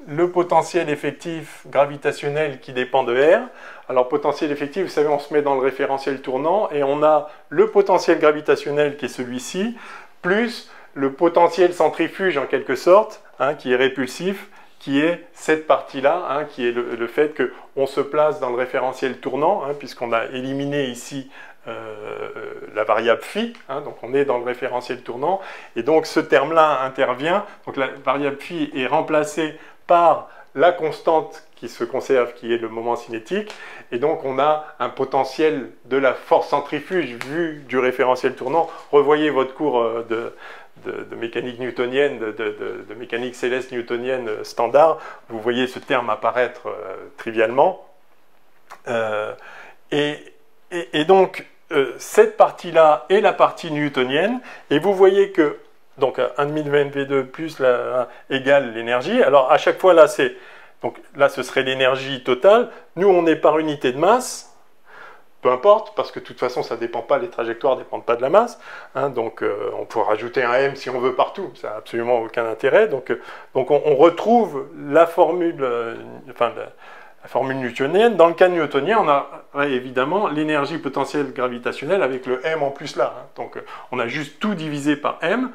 le potentiel effectif gravitationnel qui dépend de R. Alors, potentiel effectif, vous savez, on se met dans le référentiel tournant, et on a le potentiel gravitationnel qui est celui-ci, plus le potentiel centrifuge, en quelque sorte, hein, qui est répulsif, qui est cette partie-là, hein, qui est le fait qu'on se place dans le référentiel tournant, hein, puisqu'on a éliminé ici la variable phi, hein, donc on est dans le référentiel tournant, et donc ce terme-là intervient, donc la variable phi est remplacée par la constante qui se conserve, qui est le moment cinétique, et donc on a un potentiel de la force centrifuge vu du référentiel tournant. Revoyez votre cours de mécanique newtonienne, de mécanique céleste newtonienne standard, vous voyez ce terme apparaître trivialement. Et donc, cette partie-là est la partie newtonienne, et vous voyez que donc 1,5 de VNV2 plus égale l'énergie. Alors à chaque fois là, donc là ce serait l'énergie totale. Nous on est par unité de masse. Peu importe, parce que de toute façon, ça ne dépend pas, les trajectoires ne dépendent pas de la masse. Hein, donc, on peut rajouter un m si on veut partout. Ça n'a absolument aucun intérêt. Donc on retrouve la formule, la formule newtonienne. Dans le cas newtonien, on a évidemment l'énergie potentielle gravitationnelle avec le m en plus là. Hein. Donc, on a juste tout divisé par m.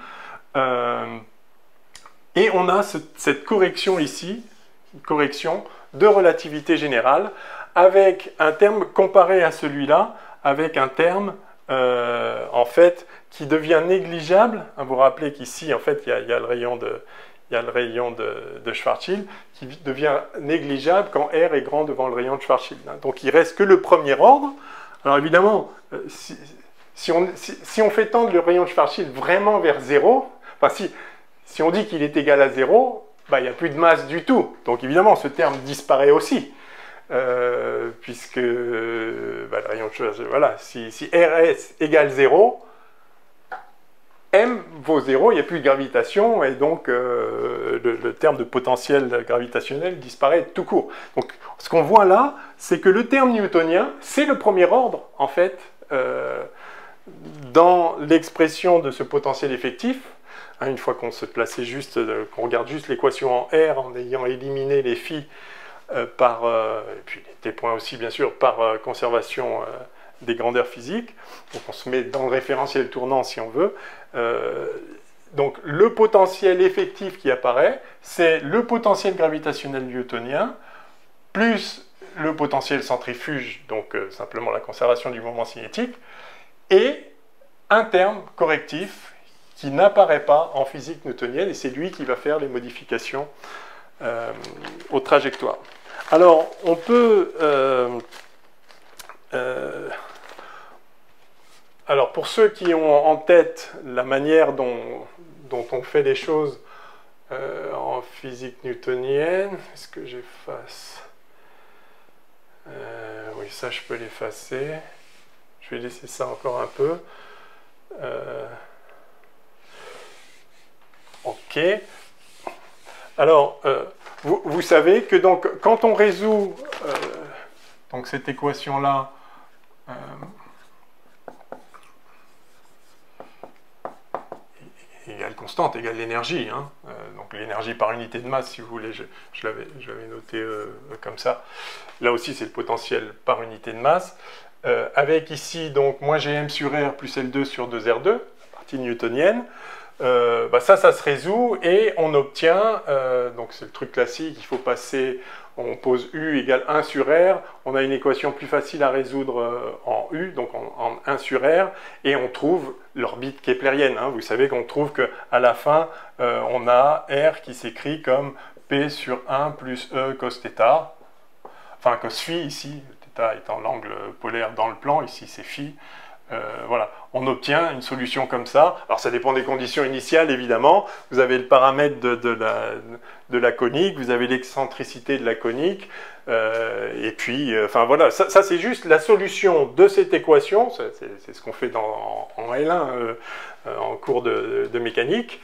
Et on a cette correction ici, une correction de relativité générale, avec un terme comparé à celui-là, avec un terme en fait qui devient négligeable. Vous vous rappelez qu'ici en fait il y a le rayon de Schwarzschild qui devient négligeable quand R est grand devant le rayon de Schwarzschild. Donc il reste que le premier ordre. Alors évidemment, si on fait tendre le rayon de Schwarzschild vraiment vers 0, enfin si on dit qu'il est égal à 0, bah, il n'y a plus de masse du tout. Donc évidemment ce terme disparaît aussi. Puisque le rayon de Schwarzschild, voilà, si RS égale 0, M vaut 0, il n'y a plus de gravitation, et donc le terme de potentiel gravitationnel disparaît tout court. Donc ce qu'on voit là, c'est que le terme newtonien, c'est le premier ordre, en fait, dans l'expression de ce potentiel effectif. Hein, une fois qu'on se plaçait juste, qu'on regarde juste l'équation en R, en ayant éliminé les phi, et puis des points aussi bien sûr par conservation des grandeurs physiques, donc on se met dans le référentiel tournant si on veut. Donc le potentiel effectif qui apparaît, c'est le potentiel gravitationnel newtonien plus le potentiel centrifuge, donc simplement la conservation du moment cinétique, et un terme correctif qui n'apparaît pas en physique newtonienne, et c'est lui qui va faire les modifications aux trajectoires. Alors, on peut... alors, pour ceux qui ont en tête la manière dont on fait les choses en physique newtonienne, est-ce que j'efface? Oui, ça, je peux l'effacer. Je vais laisser ça encore un peu. Ok. Alors, vous savez que donc, quand on résout donc cette équation-là, égale constante, égale l'énergie. Hein, donc l'énergie par unité de masse, si vous voulez, je l'avais noté comme ça. Là aussi, c'est le potentiel par unité de masse. Avec ici, donc, moins Gm sur R plus L2 sur 2R2, la partie newtonienne. Ça se résout et on obtient, donc c'est le truc classique, il faut passer, on pose U égale 1 sur R, on a une équation plus facile à résoudre en U, donc en 1 sur R, et on trouve l'orbite keplérienne. Hein. Vous savez qu'on trouve qu'à la fin, on a R qui s'écrit comme P sur 1 plus E cos θ, enfin cos phi ici, θ étant l'angle polaire dans le plan, ici c'est phi. Voilà, on obtient une solution comme ça. Alors ça dépend des conditions initiales évidemment. Vous avez le paramètre de la conique, vous avez l'excentricité de la conique, et puis, enfin voilà, ça c'est juste la solution de cette équation. C'est ce qu'on fait en L1 en cours de mécanique.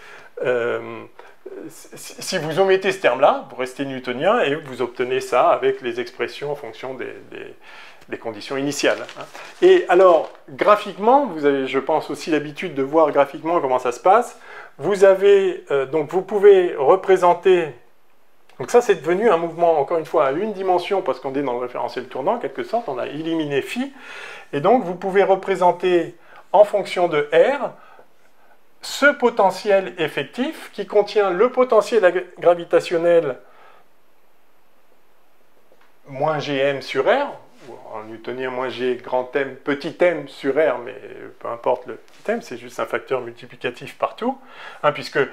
Si vous omettez ce terme-là, vous restez newtonien et vous obtenez ça avec les expressions en fonction des conditions initiales. Et alors, graphiquement, vous avez, je pense, aussi l'habitude de voir graphiquement comment ça se passe. Vous avez, donc vous pouvez représenter, donc ça c'est devenu un mouvement, encore une fois, à une dimension, parce qu'on est dans le référentiel tournant, en quelque sorte, on a éliminé phi, et donc vous pouvez représenter, en fonction de R, ce potentiel effectif qui contient le potentiel gravitationnel moins Gm sur R, en newtonien moins G grand M, petit m sur R, mais peu importe le petit m, c'est juste un facteur multiplicatif partout, hein, puisque le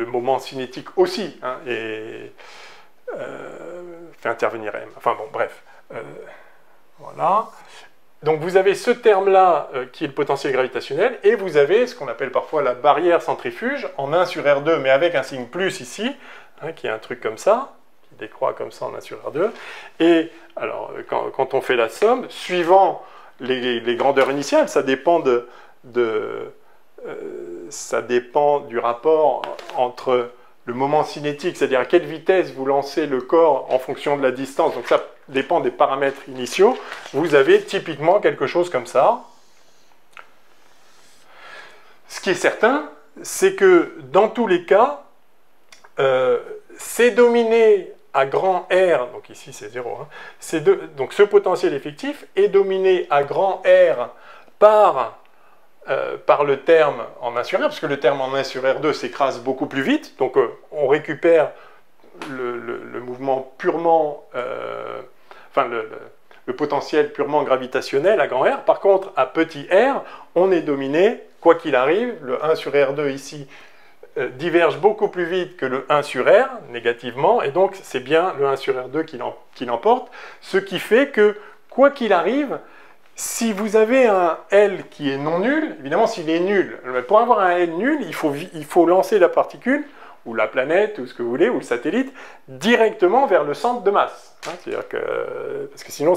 moment cinétique aussi hein, fait intervenir M. Enfin bon, bref. Voilà. Donc vous avez ce terme-là qui est le potentiel gravitationnel, et vous avez ce qu'on appelle parfois la barrière centrifuge, en 1 sur R2, mais avec un signe plus ici, hein, qui est un truc comme ça, décroît comme ça en 1 sur R2, et alors quand on fait la somme, suivant les grandeurs initiales, ça dépend ça dépend du rapport entre le moment cinétique, c'est-à-dire à quelle vitesse vous lancez le corps en fonction de la distance. Donc ça dépend des paramètres initiaux. Vous avez typiquement quelque chose comme ça. Ce qui est certain, c'est que dans tous les cas, c'est dominé à grand R, donc ici c'est 0, hein, donc ce potentiel effectif est dominé à grand R par le terme en 1 sur R, parce que le terme en 1 sur R2 s'écrase beaucoup plus vite, donc on récupère le mouvement purement, le potentiel purement gravitationnel à grand R. Par contre, à petit r, on est dominé, quoi qu'il arrive, le 1 sur R2 ici diverge beaucoup plus vite que le 1 sur R, négativement, et donc c'est bien le 1 sur R2 qui l'emporte, ce qui fait que, quoi qu'il arrive, si vous avez un L qui est non nul, évidemment s'il est nul, pour avoir un L nul, il faut lancer la particule, ou la planète, ou ce que vous voulez, ou le satellite, directement vers le centre de masse. Hein, c'est-à-dire que, parce que sinon,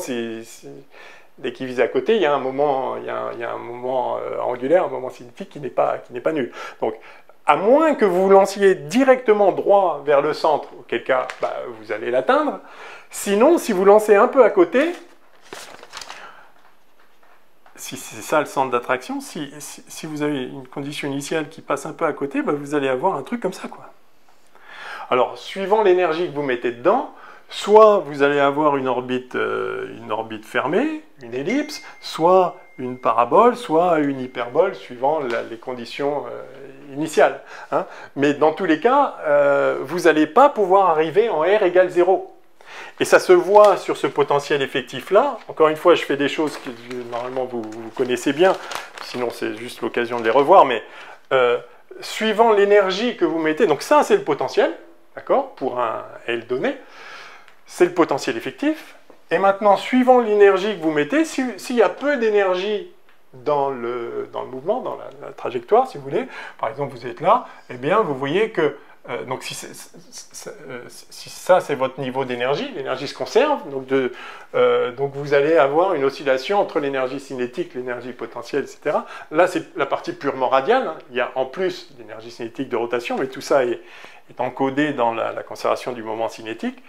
dès qu'il vise à côté, il y a un moment, angulaire, un moment cinétique qui n'est pas nul. Donc, à moins que vous lanciez directement droit vers le centre, auquel cas vous allez l'atteindre. Sinon, si vous lancez un peu à côté, si c'est ça le centre d'attraction, si vous avez une condition initiale qui passe un peu à côté, vous allez avoir un truc comme ça, quoi. Alors, suivant l'énergie que vous mettez dedans, soit vous allez avoir une orbite fermée, une ellipse, soit une parabole, soit une hyperbole, suivant les conditions initiales. Hein. Mais dans tous les cas, vous n'allez pas pouvoir arriver en R égale 0. Et ça se voit sur ce potentiel effectif-là. Encore une fois, je fais des choses que normalement vous connaissez bien, sinon c'est juste l'occasion de les revoir, mais suivant l'énergie que vous mettez, donc ça c'est le potentiel, d'accord, pour un L donné, c'est le potentiel effectif. Et maintenant, suivant l'énergie que vous mettez, s'il y a peu d'énergie dans le mouvement, dans la trajectoire, si vous voulez, par exemple vous êtes là, eh bien vous voyez que donc si ça c'est votre niveau d'énergie, l'énergie se conserve, donc vous allez avoir une oscillation entre l'énergie cinétique, l'énergie potentielle, etc. Là c'est la partie purement radiale, hein. Il y a en plus l'énergie cinétique de rotation, mais tout ça est encodé dans la conservation du moment cinétique,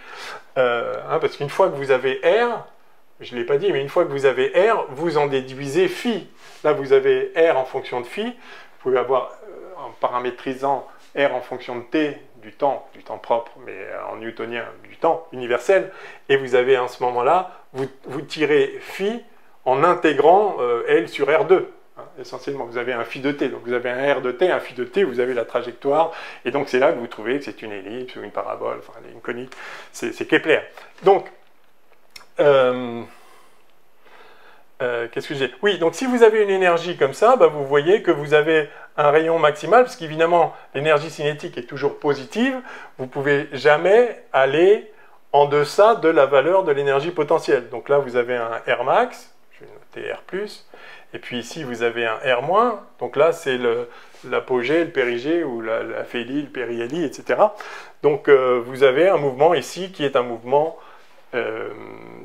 parce qu'une fois que vous avez R, je ne l'ai pas dit, mais une fois que vous avez R, vous en déduisez phi. Là vous avez R en fonction de phi, vous pouvez avoir en paramétrisant R en fonction de t, du temps propre, mais en newtonien, du temps universel, et vous avez à ce moment-là, vous tirez phi en intégrant L sur R2. Hein, essentiellement, vous avez un phi de t, donc vous avez un R de t, un phi de t, vous avez la trajectoire, et donc c'est là que vous trouvez que c'est une ellipse ou une parabole, enfin une conique, c'est Kepler. Donc, qu'est-ce que j'ai? Oui, donc si vous avez une énergie comme ça, vous voyez que vous avez un rayon maximal, parce qu'évidemment, l'énergie cinétique est toujours positive, vous ne pouvez jamais aller en deçà de la valeur de l'énergie potentielle. Donc là, vous avez un R max, je vais noter R+, et puis ici, vous avez un R-, donc là, c'est l'apogée, le périgée, ou la félie, le périhélie, etc. Donc vous avez un mouvement ici qui est un mouvement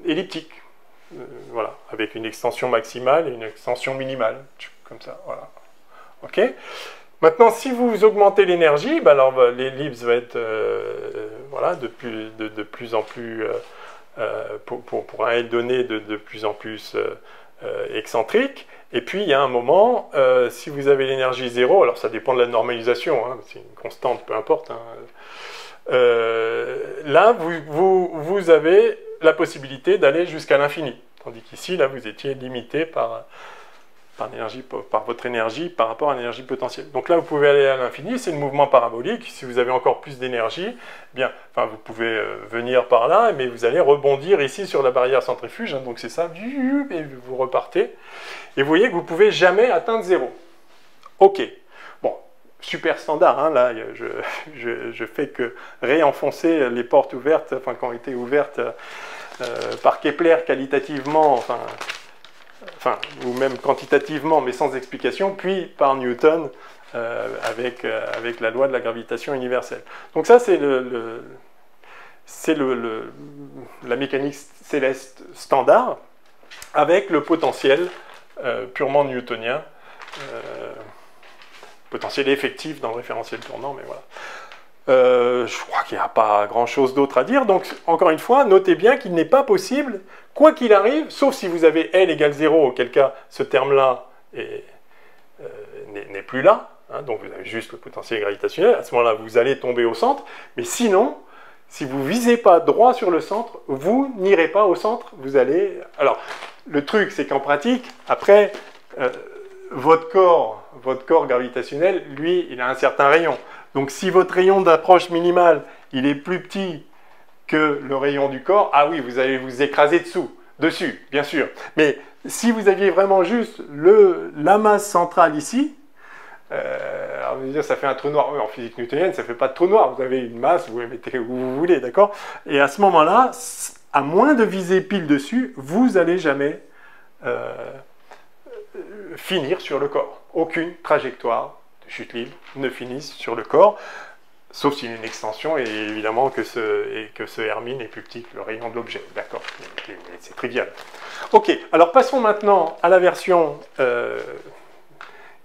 elliptique. Voilà, avec une extension maximale et une extension minimale, comme ça, voilà. Ok. Maintenant, si vous augmentez l'énergie, alors l'ellipse va être voilà, de plus en plus, pour un L donné, de plus en plus excentrique. Et puis, il y a un moment, si vous avez l'énergie 0, alors ça dépend de la normalisation, hein, c'est une constante, peu importe. Hein, là, vous avez la possibilité d'aller jusqu'à l'infini. Tandis qu'ici, là, vous étiez limité par votre énergie par rapport à l'énergie potentielle. Donc là, vous pouvez aller à l'infini, c'est le mouvement parabolique. Si vous avez encore plus d'énergie, vous pouvez venir par là, mais vous allez rebondir ici sur la barrière centrifuge. Hein, donc c'est ça, et vous repartez. Et vous voyez que vous ne pouvez jamais atteindre 0. Ok. Bon, super standard, hein, là, je fais que réenfoncer les portes ouvertes, qui ont été ouvertes par Kepler qualitativement, ou même quantitativement, mais sans explication, puis par Newton avec la loi de la gravitation universelle. Donc ça, c'est la mécanique céleste standard. avec le potentiel purement newtonien, potentiel effectif dans le référentiel tournant, mais voilà. Je crois qu'il n'y a pas grand-chose d'autre à dire. Donc, encore une fois, notez bien qu'il n'est pas possible, quoi qu'il arrive, sauf si vous avez L égale 0, auquel cas ce terme-là n'est plus là. Hein, donc, vous avez juste le potentiel gravitationnel. À ce moment-là, vous allez tomber au centre. Mais sinon, si vous ne visez pas droit sur le centre, vous n'irez pas au centre. Vous allez... Alors, le truc, c'est qu'en pratique, après, votre corps gravitationnel, lui, il a un certain rayon. Donc, si votre rayon d'approche minimale, il est plus petit que le rayon du corps, ah oui, vous allez vous écraser dessus, bien sûr. Mais si vous aviez vraiment juste la masse centrale ici, alors vous allez dire, ça fait un trou noir. Oui, en physique newtonienne, ça ne fait pas de trou noir. Vous avez une masse, vous la mettez où vous voulez, d'accord? Et à ce moment-là, à moins de viser pile dessus, vous n'allez jamais finir sur le corps. Aucune trajectoire de chute libre ne finisse sur le corps, sauf s'il y a une extension et évidemment que ce Hermine est plus petit que le rayon de l'objet. D'accord, c'est trivial. Ok, alors passons maintenant à la version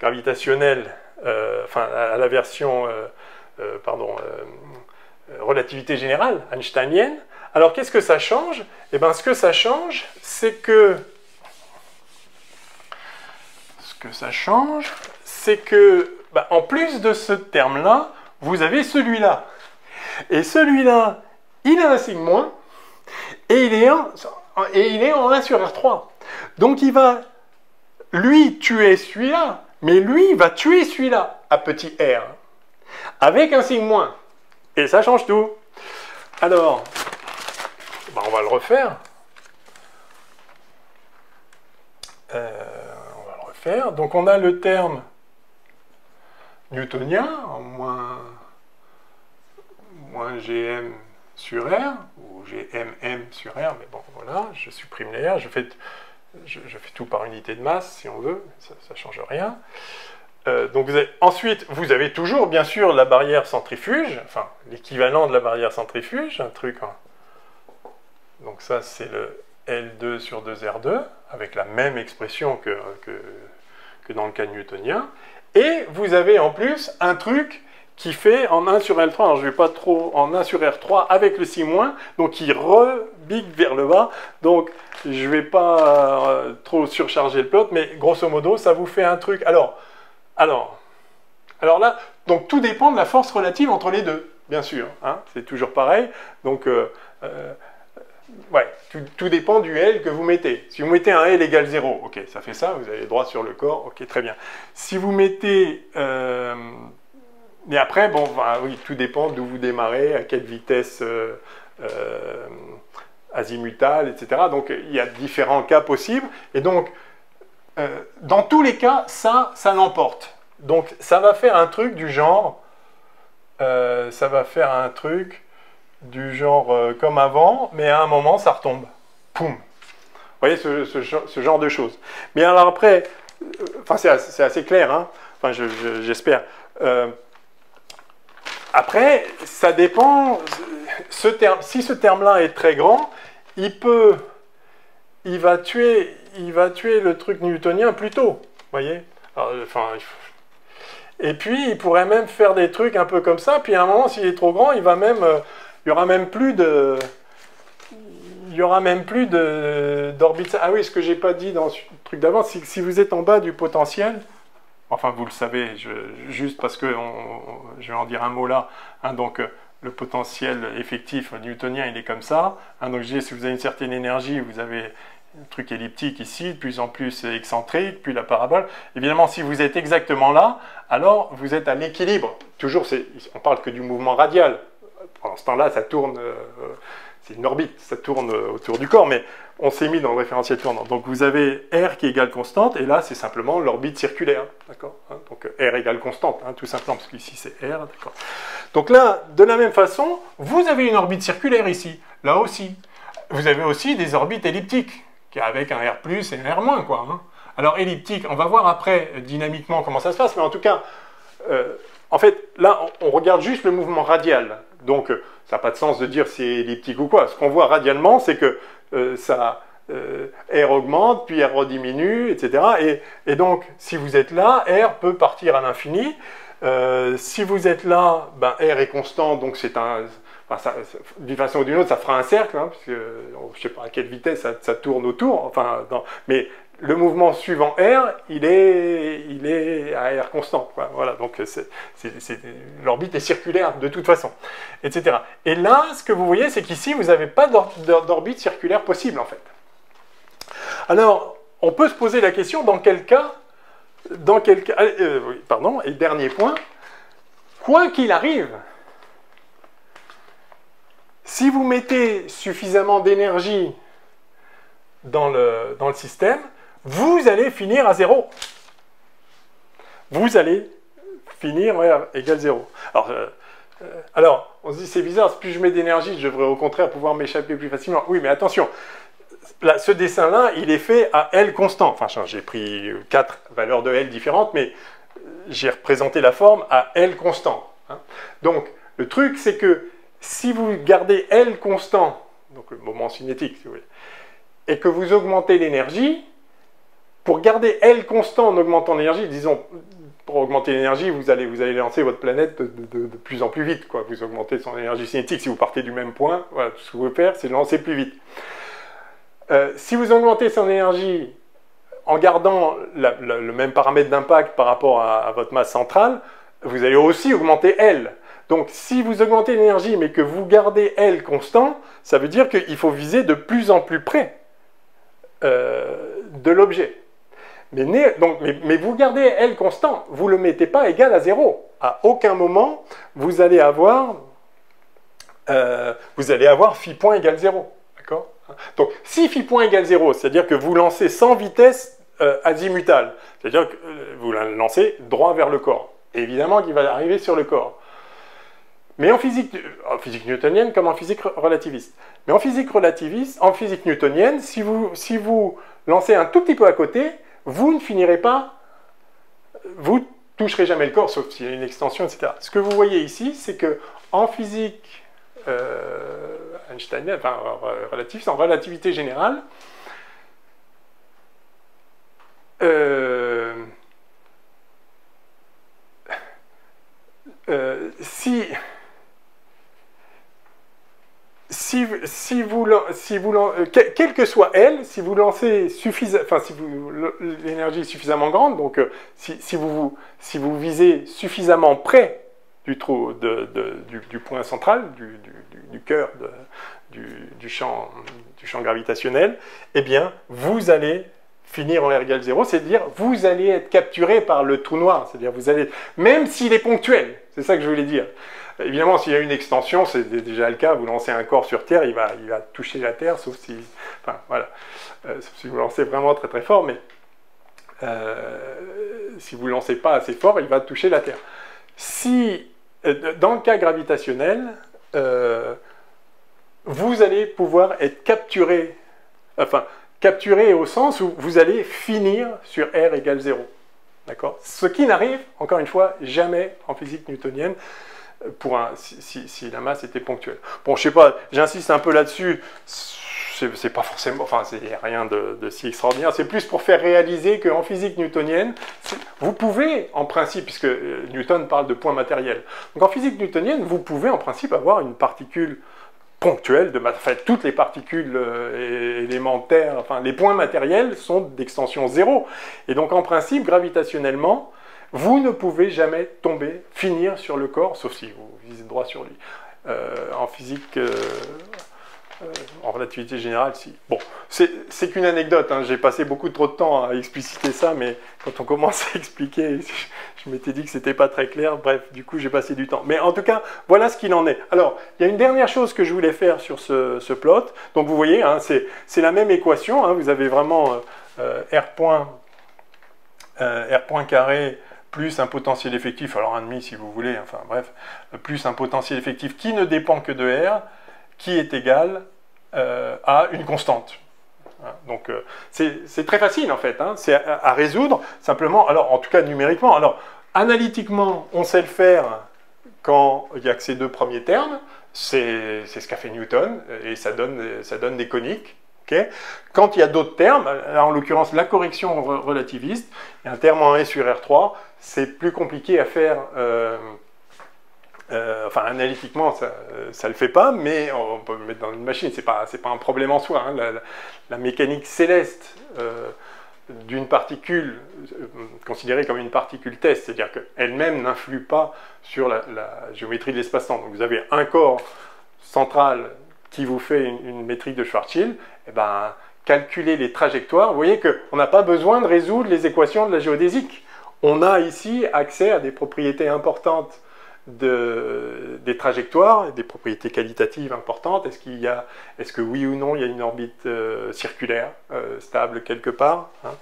gravitationnelle, enfin à la version relativité générale, einsteinienne. Alors qu'est-ce que ça change? Eh bien, ce que ça change, c'est que en plus de ce terme-là, vous avez celui-là. Et celui-là, il a un signe moins, et il est en 1 sur R3. Donc il va, lui, tuer celui-là, mais lui, il va tuer celui-là, à petit r, avec un signe moins. Et ça change tout. Alors, on va le refaire. Donc on a le terme newtonien, en moins Gm sur R, ou Gmm sur R, mais bon, voilà, je supprime les R, je fais tout par unité de masse, si on veut, ça ne change rien. Donc ensuite, vous avez toujours, bien sûr, la barrière centrifuge, enfin, l'équivalent de la barrière centrifuge, un truc... Donc ça, c'est le L2 sur 2R2, avec la même expression que dans le cas newtonien. Et vous avez en plus un truc qui fait en 1 sur L3, alors je ne vais pas trop, en 1 sur R3 avec le signe moins, donc qui rebique vers le bas. Donc je ne vais pas trop surcharger le plot, mais grosso modo, ça vous fait un truc. Alors là, donc tout dépend de la force relative entre les deux, bien sûr. Hein, c'est toujours pareil. Donc, ouais, tout dépend du L que vous mettez. Si vous mettez un L égale 0, ok, ça fait ça, vous avez droit sur le corps, ok, très bien. Si vous mettez... et après, bon, oui, tout dépend d'où vous démarrez, à quelle vitesse azimutale, etc. Donc, il y a différents cas possibles. Et donc, dans tous les cas, ça l'emporte. Donc, ça va faire un truc du genre... comme avant, mais à un moment, ça retombe. Poum. Vous voyez ce genre de choses. Mais alors après, c'est assez clair, hein, enfin, j'espère. Après, ça dépend. Si ce terme-là est très grand, il va tuer le truc newtonien plus tôt. Vous voyez? Alors, et puis, il pourrait même faire des trucs un peu comme ça, puis à un moment, s'il est trop grand, il y aura même plus d'orbite. Ah oui, ce que j'ai pas dit dans ce truc d'avant, c'est que si vous êtes en bas du potentiel, enfin vous le savez, juste parce que je vais en dire un mot là, hein, donc le potentiel effectif newtonien, il est comme ça. Hein, donc je dis, si vous avez une certaine énergie, vous avez un truc elliptique ici, de plus en plus excentrique, puis la parabole. Évidemment, si vous êtes exactement là, alors vous êtes à l'équilibre. Toujours, on parle que du mouvement radial. Pendant ce temps-là, ça tourne, c'est une orbite, ça tourne autour du corps, mais on s'est mis dans le référentiel tournant. Donc vous avez R qui égale constante, et là c'est simplement l'orbite circulaire, d'accord, hein, donc R égale constante, hein, tout simplement, parce qu'ici c'est R, d'accord. Donc là, de la même façon, vous avez une orbite circulaire ici, là aussi. Vous avez aussi des orbites elliptiques, avec un R+, et un R-, quoi. Hein. Alors elliptique, on va voir après dynamiquement comment ça se passe, mais en tout cas, en fait, là, on regarde juste le mouvement radial. Donc, ça n'a pas de sens de dire si c'est elliptique ou quoi. Ce qu'on voit radialement, c'est que R augmente, puis R rediminue, etc. Et donc, si vous êtes là, R peut partir à l'infini. Si vous êtes là, ben, R est constant, donc c'est un... Enfin, d'une façon ou d'une autre, ça fera un cercle, hein, parce que je ne sais pas à quelle vitesse ça tourne autour, enfin, mais le mouvement suivant R, il est à R constant, quoi. Voilà, donc l'orbite est circulaire de toute façon, etc. Et là, ce que vous voyez, c'est qu'ici, vous n'avez pas d'orbite circulaire possible, en fait. Alors, on peut se poser la question, dans quel cas, oui, pardon, et dernier point, quoi qu'il arrive, si vous mettez suffisamment d'énergie dans le système, vous allez finir à 0. Vous allez finir égale 0. Alors, on se dit, c'est bizarre, plus je mets d'énergie, je devrais au contraire pouvoir m'échapper plus facilement. Oui, mais attention, là, ce dessin-là, il est fait à L constant. Enfin, j'ai pris 4 valeurs de L différentes, mais j'ai représenté la forme à L constant. Hein. Donc, le truc, c'est que si vous gardez L constant, donc le moment cinétique, si vous voulez, et que vous augmentez l'énergie, pour garder L constant en augmentant l'énergie, disons, pour augmenter l'énergie, vous allez lancer votre planète de plus en plus vite, quoi. Vous augmentez son énergie cinétique, si vous partez du même point, voilà, tout ce que vous pouvez faire, c'est lancer plus vite. Si vous augmentez son énergie en gardant le même paramètre d'impact par rapport à votre masse centrale, vous allez aussi augmenter L. Donc, si vous augmentez l'énergie, mais que vous gardez L constant, ça veut dire qu'il faut viser de plus en plus près de l'objet. Mais vous gardez L constant, vous ne le mettez pas égal à 0. À aucun moment, vous allez avoir phi point égale 0. D'accord ? Donc, si phi point égale 0, c'est-à-dire que vous lancez sans vitesse azimutale, c'est-à-dire que vous la lancez droit vers le corps. Et évidemment qu'il va arriver sur le corps. Mais en physique newtonienne comme en physique relativiste. Mais en physique relativiste, en physique newtonienne, si vous lancez un tout petit peu à côté, vous ne finirez pas, vous toucherez jamais le corps, sauf s'il y a une extension, etc. Ce que vous voyez ici, c'est que en physique einsteinienne, enfin relativiste, en relativité générale, quel que soit L, si vous lancez l'énergie est suffisamment grande, donc si vous visez suffisamment près du point central, du cœur du champ gravitationnel, eh bien, vous allez finir en R égale 0, c'est-à-dire vous allez être capturé par le trou noir, c'est-à-dire vous allez, même s'il est ponctuel, c'est ça que je voulais dire. Évidemment, s'il y a une extension, c'est déjà le cas, vous lancez un corps sur Terre, il va toucher la Terre, sauf si, enfin voilà, sauf si vous lancez vraiment très très fort, mais si vous ne lancez pas assez fort, il va toucher la Terre. Si, dans le cas gravitationnel, vous allez pouvoir être capturé, enfin, capturé au sens où vous allez finir sur R égale 0. D'accord ? Ce qui n'arrive, encore une fois, jamais en physique newtonienne, si la masse était ponctuelle. Bon, je sais pas, j'insiste un peu là-dessus, c'est pas forcément, enfin, c'est rien de si extraordinaire, c'est plus pour faire réaliser qu'en physique newtonienne, vous pouvez, en principe, puisque Newton parle de points matériels, donc en physique newtonienne, vous pouvez en principe avoir une particule ponctuelle, enfin, toutes les particules élémentaires, enfin, les points matériels sont d'extension 0, et donc en principe, gravitationnellement, vous ne pouvez jamais finir sur le corps, sauf si vous visez droit sur lui. En physique, en relativité générale, si. Bon, c'est qu'une anecdote, hein. J'ai passé beaucoup trop de temps à expliciter ça, mais quand on commence à expliquer, je m'étais dit que c'était pas très clair, bref, du coup j'ai passé du temps. Mais en tout cas, voilà ce qu'il en est. Alors, il y a une dernière chose que je voulais faire sur ce plot. Donc vous voyez, hein, c'est la même équation, hein. Vous avez vraiment R point carré plus un potentiel effectif, alors 1,5 si vous voulez, enfin bref, plus un potentiel effectif qui ne dépend que de R, qui est égal à une constante. Donc c'est très facile en fait, hein, c'est à résoudre, simplement, alors en tout cas numériquement, alors analytiquement on sait le faire quand il n'y a que ces deux premiers termes, c'est ce qu'a fait Newton, et ça donne des coniques, Okay. Quand il y a d'autres termes, là, en l'occurrence la correction relativiste, il y a un terme en S sur R3, c'est plus compliqué à faire, enfin analytiquement ça ne le fait pas, mais on peut le mettre dans une machine, c'est pas un problème en soi. Hein. La mécanique céleste d'une particule considérée comme une particule test, c'est-à-dire qu'elle-même n'influe pas sur la géométrie de l'espace-temps. Donc vous avez un corps central qui vous fait une métrique de Schwarzschild, et ben, calculer les trajectoires, vous voyez qu'on n'a pas besoin de résoudre les équations de la géodésique. On a ici accès à des propriétés importantes des trajectoires, des propriétés qualitatives importantes. Est-ce que oui ou non, il y a une orbite circulaire stable quelque part, hein.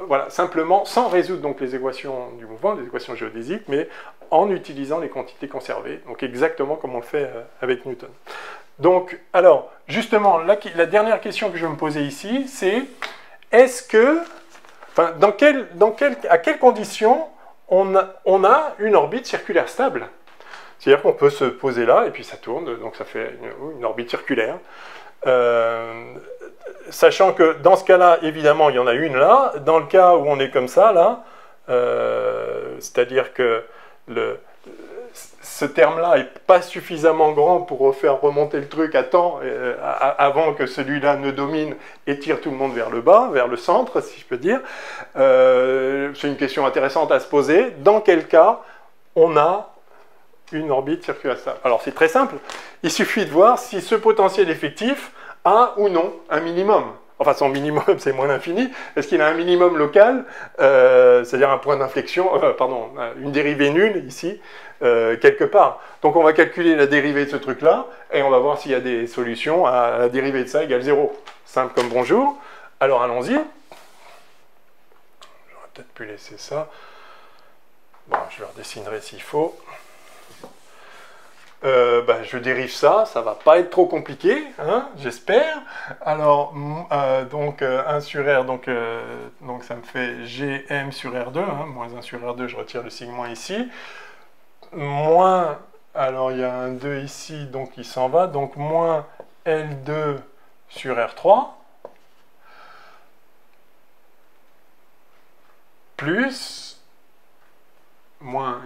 Voilà, simplement sans résoudre donc les équations du mouvement, les équations géodésiques, mais en utilisant les quantités conservées, donc exactement comme on le fait avec Newton. Donc, alors, justement, la dernière question que je vais me poser ici, c'est est-ce que, enfin, à quelles conditions on a une orbite circulaire stable? C'est-à-dire qu'on peut se poser là, et puis ça tourne, donc ça fait une orbite circulaire. Sachant que dans ce cas-là, évidemment, il y en a une là. Dans le cas où on est comme ça, là, c'est-à-dire que ce terme-là n'est pas suffisamment grand pour faire remonter le truc à temps avant que celui-là ne domine et tire tout le monde vers le bas, vers le centre, si je peux dire. C'est une question intéressante à se poser. Dans quel cas on a une orbite circulaire stable? Alors c'est très simple. Il suffit de voir si ce potentiel effectif a ou non un minimum. Enfin, son minimum, c'est moins l'infini. Est-ce qu'il a un minimum local, c'est-à-dire un point d'inflexion, pardon, une dérivée nulle, ici, quelque part. Donc, on va calculer la dérivée de ce truc-là, et on va voir s'il y a des solutions à la dérivée de ça égale 0. Simple comme bonjour. Alors, allons-y. J'aurais peut-être pu laisser ça. Bon, je le redessinerai s'il faut. Je dérive ça, ça va pas être trop compliqué, hein, j'espère. Alors, donc 1 sur R, donc ça me fait Gm sur R2, hein, moins 1 sur R2, je retire le sigma ici. Moins, alors il y a un 2 ici, donc il s'en va, donc moins L2 sur R3, plus, moins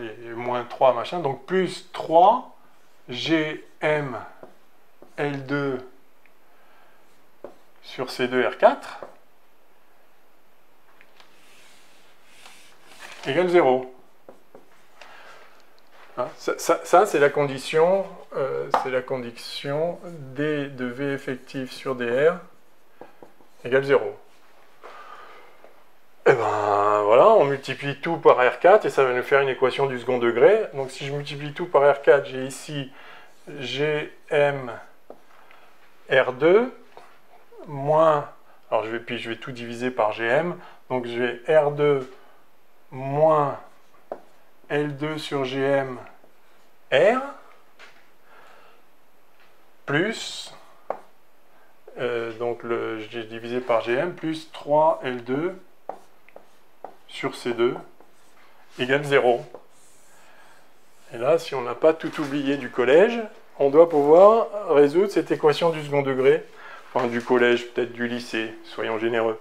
3 machin, donc plus 3, Gm L2 sur C2 R4 égale 0. Hein, ça c'est la condition D de V effectif sur dr égale 0. Et ben voilà, on multiplie tout par R4 et ça va nous faire une équation du second degré. Donc si je multiplie tout par R4, j'ai ici Gm R2 moins, alors je vais tout diviser par Gm, donc je vais R2 moins L2 sur Gm R plus, donc j'ai divisé par Gm plus 3 L2 sur C2 égale 0. Et là, si on n'a pas tout oublié du collège, on doit pouvoir résoudre cette équation du second degré, enfin du collège, peut-être du lycée, soyons généreux.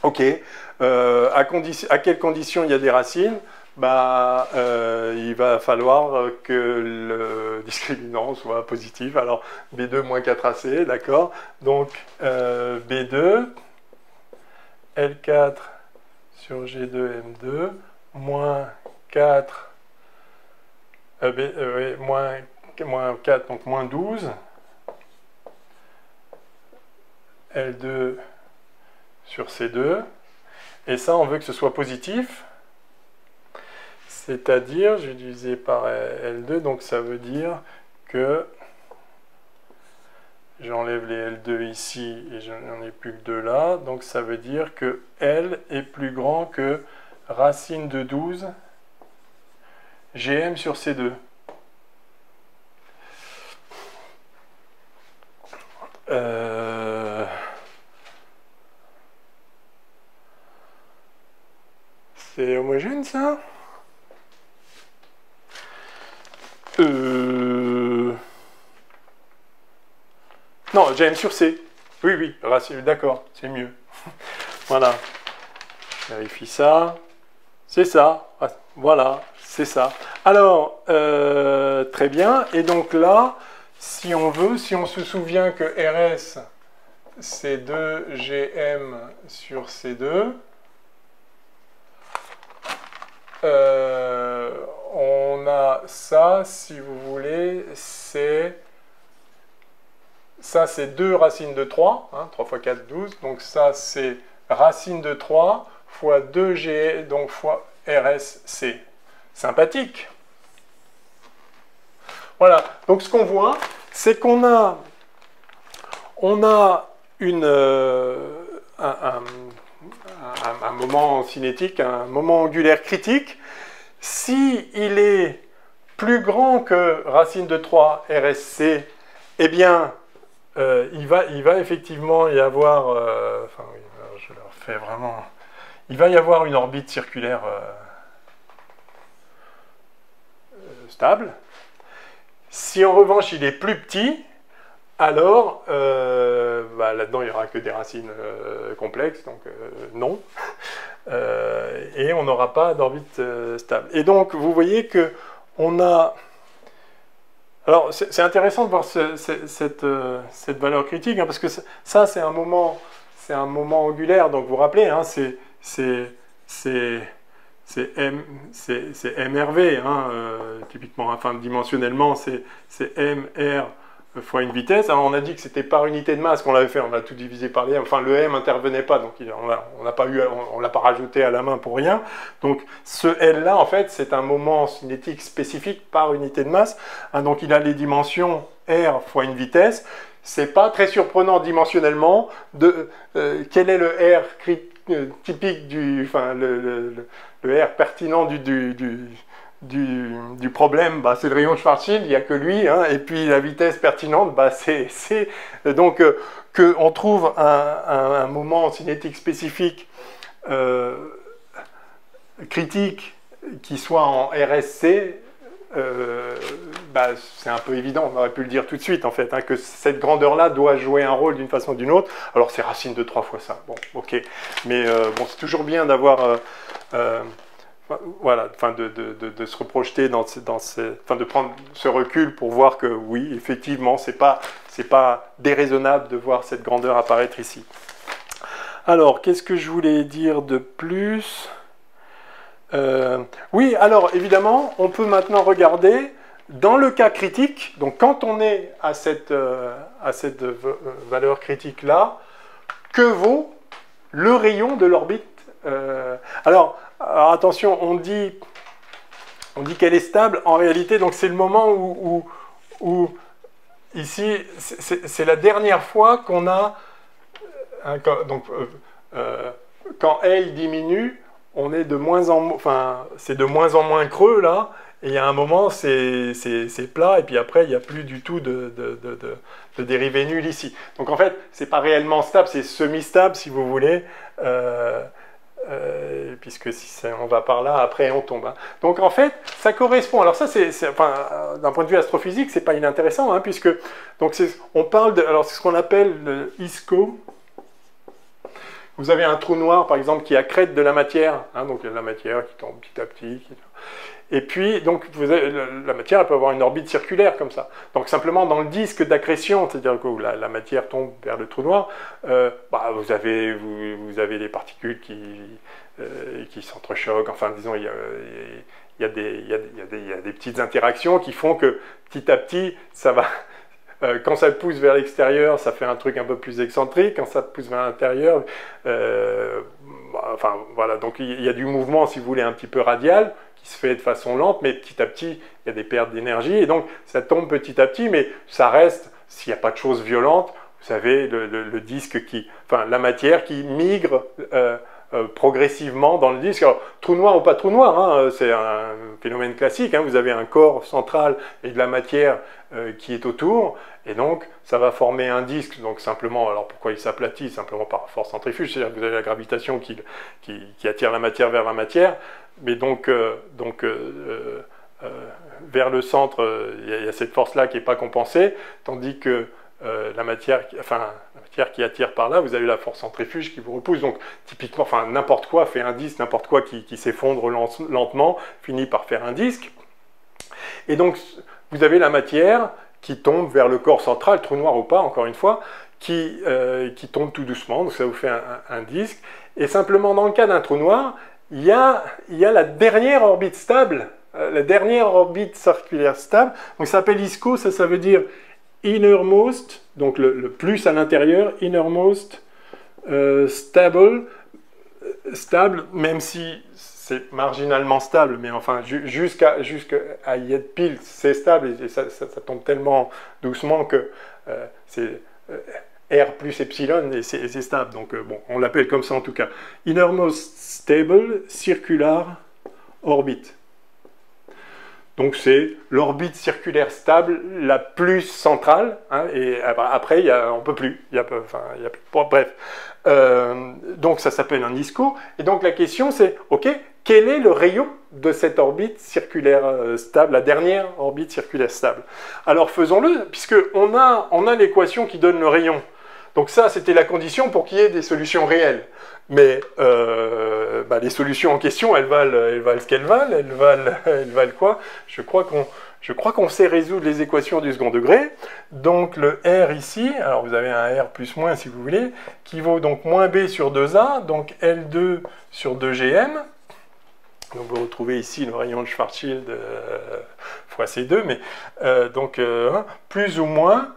Ok, à quelles conditions il y a des racines? Il va falloir que le discriminant soit positif. Alors B2 moins 4AC, d'accord. Donc B2, L4 sur G2M2, moins 4, moins 4, donc moins 12, L2 sur C2, et ça on veut que ce soit positif, c'est-à-dire, je vais diviser par L2, donc ça veut dire que j'enlève les L2 ici et je n'en ai plus que 2 là, donc ça veut dire que L est plus grand que racine de 12 Gm sur C2. C'est homogène ça? Non, GM sur C. Oui, oui, d'accord, c'est mieux. Voilà. Je vérifie ça. C'est ça. Voilà, c'est ça. Alors, très bien. Et donc là, si on veut, si on se souvient que RS, c'est 2GM sur C2, on a ça, si vous voulez, ça c'est 2 racines de 3, hein, 3 fois 4, 12, donc ça c'est racine de 3 fois 2G, donc fois RSC. Sympathique. Voilà, donc ce qu'on voit, c'est qu'on a, un moment cinétique, un moment angulaire critique. Si il est plus grand que racine de 3 RSC, eh bien, il va effectivement y avoir, enfin, oui, je le refais vraiment, il va y avoir une orbite circulaire stable. Si en revanche il est plus petit, alors là-dedans il n'y aura que des racines complexes, donc non. Et on n'aura pas d'orbite stable. Et donc vous voyez que on a... Alors c'est intéressant de voir cette valeur critique, hein, parce que ça c'est un moment angulaire, donc vous vous rappelez, hein, c'est MRV, hein, typiquement, enfin dimensionnellement c'est MR fois une vitesse. Alors on a dit que c'était par unité de masse qu'on l'avait fait, on a tout divisé par les m, enfin le m n'intervenait pas, donc on l'a pas rajouté à la main pour rien. Donc ce L là en fait c'est un moment cinétique spécifique par unité de masse, hein, donc il a les dimensions R fois une vitesse. C'est pas très surprenant dimensionnellement de quel est le R typique enfin le R pertinent du problème, bah, c'est le rayon de Schwarzschild, il n'y a que lui, hein, et puis la vitesse pertinente, bah, c'est donc qu'on trouve un moment cinétique spécifique critique qui soit en RSC, bah, c'est un peu évident, on aurait pu le dire tout de suite en fait, hein, que cette grandeur-là doit jouer un rôle d'une façon ou d'une autre. Alors c'est racine de 3 fois ça, bon, ok, mais bon, c'est toujours bien d'avoir... voilà, enfin de se reprojeter enfin de prendre ce recul pour voir que oui, effectivement, c'est pas déraisonnable de voir cette grandeur apparaître ici. Alors, qu'est-ce que je voulais dire de plus? Oui, alors évidemment, on peut maintenant regarder dans le cas critique, donc quand on est à cette valeur critique là, que vaut le rayon de l'orbite? Alors attention, on dit qu'elle est stable. En réalité, donc c'est le moment où ici, c'est la dernière fois qu'on a, quand L diminue, on est de moins en moins, enfin, c'est de moins en moins creux là. Et il y a un moment, c'est plat, et puis après, il n'y a plus du tout de dérivée nulle ici. Donc en fait, c'est pas réellement stable, c'est semi-stable si vous voulez. Puisque si on va par là, après on tombe. Hein. Donc en fait, ça correspond. Alors ça, enfin, d'un point de vue astrophysique, c'est pas inintéressant, hein, puisque donc on parle de, alors c'est ce qu'on appelle le ISCO. Vous avez un trou noir, par exemple, qui accrète de la matière, hein, donc la matière qui tombe petit à petit. Et puis, donc, la matière elle peut avoir une orbite circulaire comme ça. Donc, simplement, dans le disque d'accrétion, c'est-à-dire que la matière tombe vers le trou noir, bah, vous avez les particules qui s'entrechoquent. Enfin, disons, il y a des petites interactions qui font que, petit à petit, ça va... quand ça pousse vers l'extérieur, ça fait un truc un peu plus excentrique. Quand ça pousse vers l'intérieur, enfin, voilà. Donc, il y a du mouvement, si vous voulez, un petit peu radial, qui se fait de façon lente, mais petit à petit, il y a des pertes d'énergie, et donc ça tombe petit à petit, mais ça reste, s'il n'y a pas de choses violentes, vous savez, le disque enfin la matière qui migre progressivement dans le disque. Alors, trou noir ou pas trou noir, hein, c'est un phénomène classique, hein, vous avez un corps central et de la matière qui est autour, et donc ça va former un disque, donc simplement, alors pourquoi il s'aplatit? Simplement par force centrifuge, c'est-à-dire que vous avez la gravitation qui attire la matière vers la matière, mais donc vers le centre, il y a cette force-là qui n'est pas compensée, tandis que la matière qui attire par là, vous avez la force centrifuge qui vous repousse. Donc typiquement, enfin n'importe quoi fait un disque, n'importe quoi qui s'effondre lentement finit par faire un disque. Et donc vous avez la matière qui tombe vers le corps central, trou noir ou pas, encore une fois, qui tombe tout doucement, donc ça vous fait un disque. Et simplement dans le cas d'un trou noir, il y a la dernière orbite stable, la dernière orbite circulaire stable, donc ça s'appelle ISCO, ça veut dire innermost, donc le plus à l'intérieur, innermost stable, même si c'est marginalement stable, mais enfin jusqu'à y être pile, c'est stable, et ça tombe tellement doucement que c'est R plus epsilon et c'est stable, donc bon, on l'appelle comme ça en tout cas. Innermost stable circular orbit. Donc c'est l'orbite circulaire stable la plus centrale, hein, et après on peut plus, bref. Donc ça s'appelle un ISCO, et donc la question c'est, ok, quel est le rayon de cette orbite circulaire stable, la dernière orbite circulaire stable? Alors faisons-le, puisqu'on a l'équation qui donne le rayon. Donc ça, c'était la condition pour qu'il y ait des solutions réelles. Mais les solutions en question, elles valent ce qu'elles valent. Elles valent quoi? Je crois qu'on sait résoudre les équations du second degré. Donc le R ici, alors vous avez un R plus moins si vous voulez, qui vaut donc moins B sur 2A, donc L2 sur 2GM. Donc vous retrouvez ici le rayon de Schwarzschild fois C2, mais plus ou moins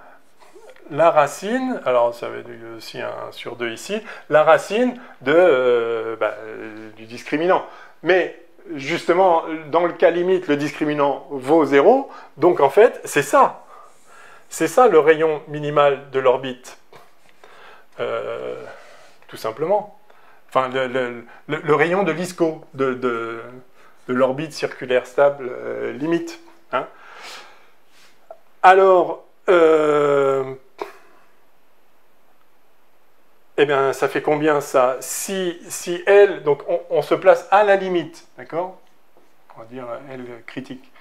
la racine, alors ça va être aussi 1 sur 2 ici, la racine du discriminant. Mais justement, dans le cas limite, le discriminant vaut 0, donc en fait, c'est ça. C'est ça le rayon minimal de l'orbite. Tout simplement. Enfin, le rayon de l'ISCO, de l'orbite circulaire stable limite. Hein. Alors, eh bien, ça fait combien ça? Si L, donc on se place à la limite, d'accord? On va dire L critique.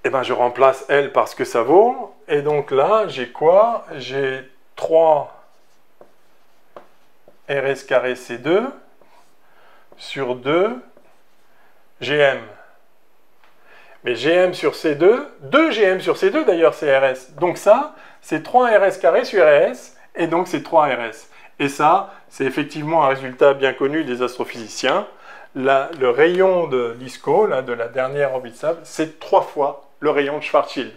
Eh bien, je remplace L par ce que ça vaut, et donc là, j'ai quoi? J'ai 3 RS carré C2 sur 2 GM. Mais GM sur C2, 2 GM sur C2 d'ailleurs, c'est RS. Donc ça, c'est 3 RS carré sur RS, et donc c'est 3 RS. Et ça, c'est effectivement un résultat bien connu des astrophysiciens. Le rayon de l'ISCO, de la dernière orbite stable, c'est 3 fois le rayon de Schwarzschild.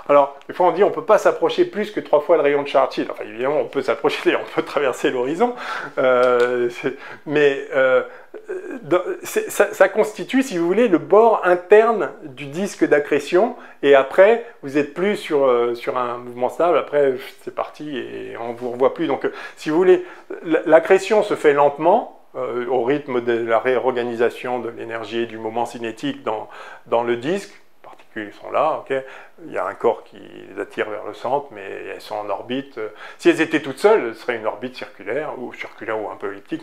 Alors, des fois on dit on ne peut pas s'approcher plus que 3 fois le rayon de Schwarzschild. Enfin, évidemment, on peut s'approcher, on peut traverser l'horizon. Ça constitue, si vous voulez, le bord interne du disque d'accrétion. Et après, vous n'êtes plus sur un mouvement stable. Après, c'est parti et on ne vous revoit plus. Donc, si vous voulez, l'accrétion se fait lentement, au rythme de la réorganisation de l'énergie et du moment cinétique dans le disque. Les particules sont là, okay. Il y a un corps qui les attire vers le centre, mais elles sont en orbite. Si elles étaient toutes seules, ce serait une orbite circulaire ou un peu elliptique,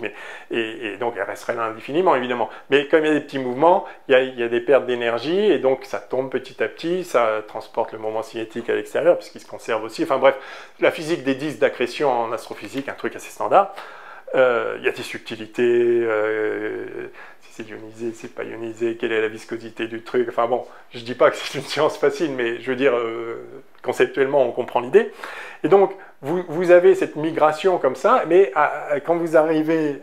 et donc elles resteraient là indéfiniment, évidemment. Mais comme il y a des petits mouvements, il y a des pertes d'énergie, et donc ça tombe petit à petit, ça transporte le moment cinétique à l'extérieur, puisqu'il se conserve aussi. Enfin bref, la physique des disques d'accrétion en astrophysique, un truc assez standard. Il y a des subtilités, si c'est ionisé, si c'est pas ionisé, quelle est la viscosité du truc, enfin bon, je dis pas que c'est une science facile, mais je veux dire, conceptuellement, on comprend l'idée. Et donc, vous avez cette migration comme ça, mais quand vous arrivez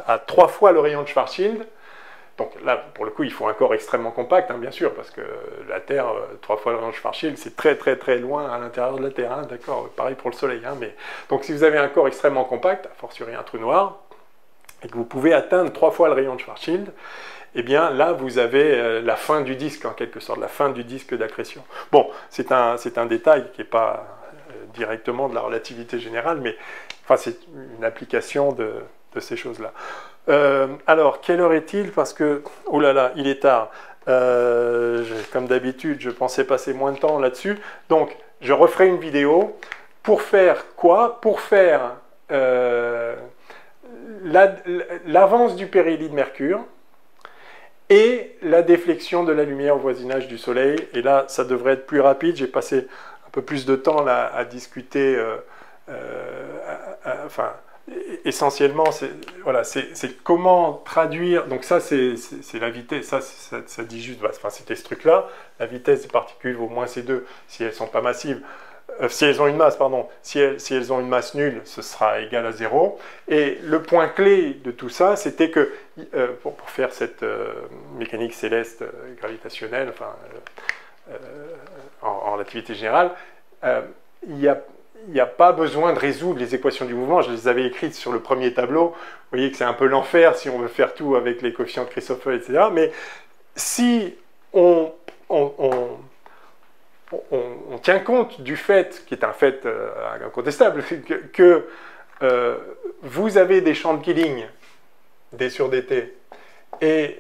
à 3 fois le rayon de Schwarzschild, donc là, pour le coup, il faut un corps extrêmement compact, hein, bien sûr, parce que la Terre, 3 fois le rayon de Schwarzschild, c'est très très très loin à l'intérieur de la Terre, hein, d'accord, pareil pour le Soleil. Hein, donc si vous avez un corps extrêmement compact, a fortiori un trou noir, et que vous pouvez atteindre 3 fois le rayon de Schwarzschild, eh bien là, vous avez la fin du disque, en quelque sorte, la fin du disque d'accrétion. Bon, c'est un détail qui n'est pas directement de la relativité générale, mais enfin, c'est une application de ces choses-là. Alors, quelle heure est-il? Parce que, oh là là, il est tard. Comme d'habitude, je pensais passer moins de temps là-dessus. Donc, je referai une vidéo. Pour faire quoi? Pour faire l'avance du périhélie de Mercure et la déflexion de la lumière au voisinage du Soleil. Et là, ça devrait être plus rapide. J'ai passé un peu plus de temps là, à discuter, enfin, essentiellement, c'est voilà, comment traduire. Donc ça, c'est la vitesse. Ça dit juste, enfin, c'était ce truc-là. La vitesse des particules vaut moins C2 si elles sont pas massives. Si elles ont une masse, pardon. Si elles ont une masse nulle, ce sera égal à 0. Et le point clé de tout ça, c'était que pour faire cette mécanique céleste gravitationnelle, enfin, en relativité générale, il n'y a pas besoin de résoudre les équations du mouvement. Je les avais écrites sur le premier tableau. Vous voyez que c'est un peu l'enfer si on veut faire tout avec les coefficients de Christoffel, etc. Mais si on tient compte du fait, qui est un fait incontestable, que vous avez des champs de Killing, D sur dt, et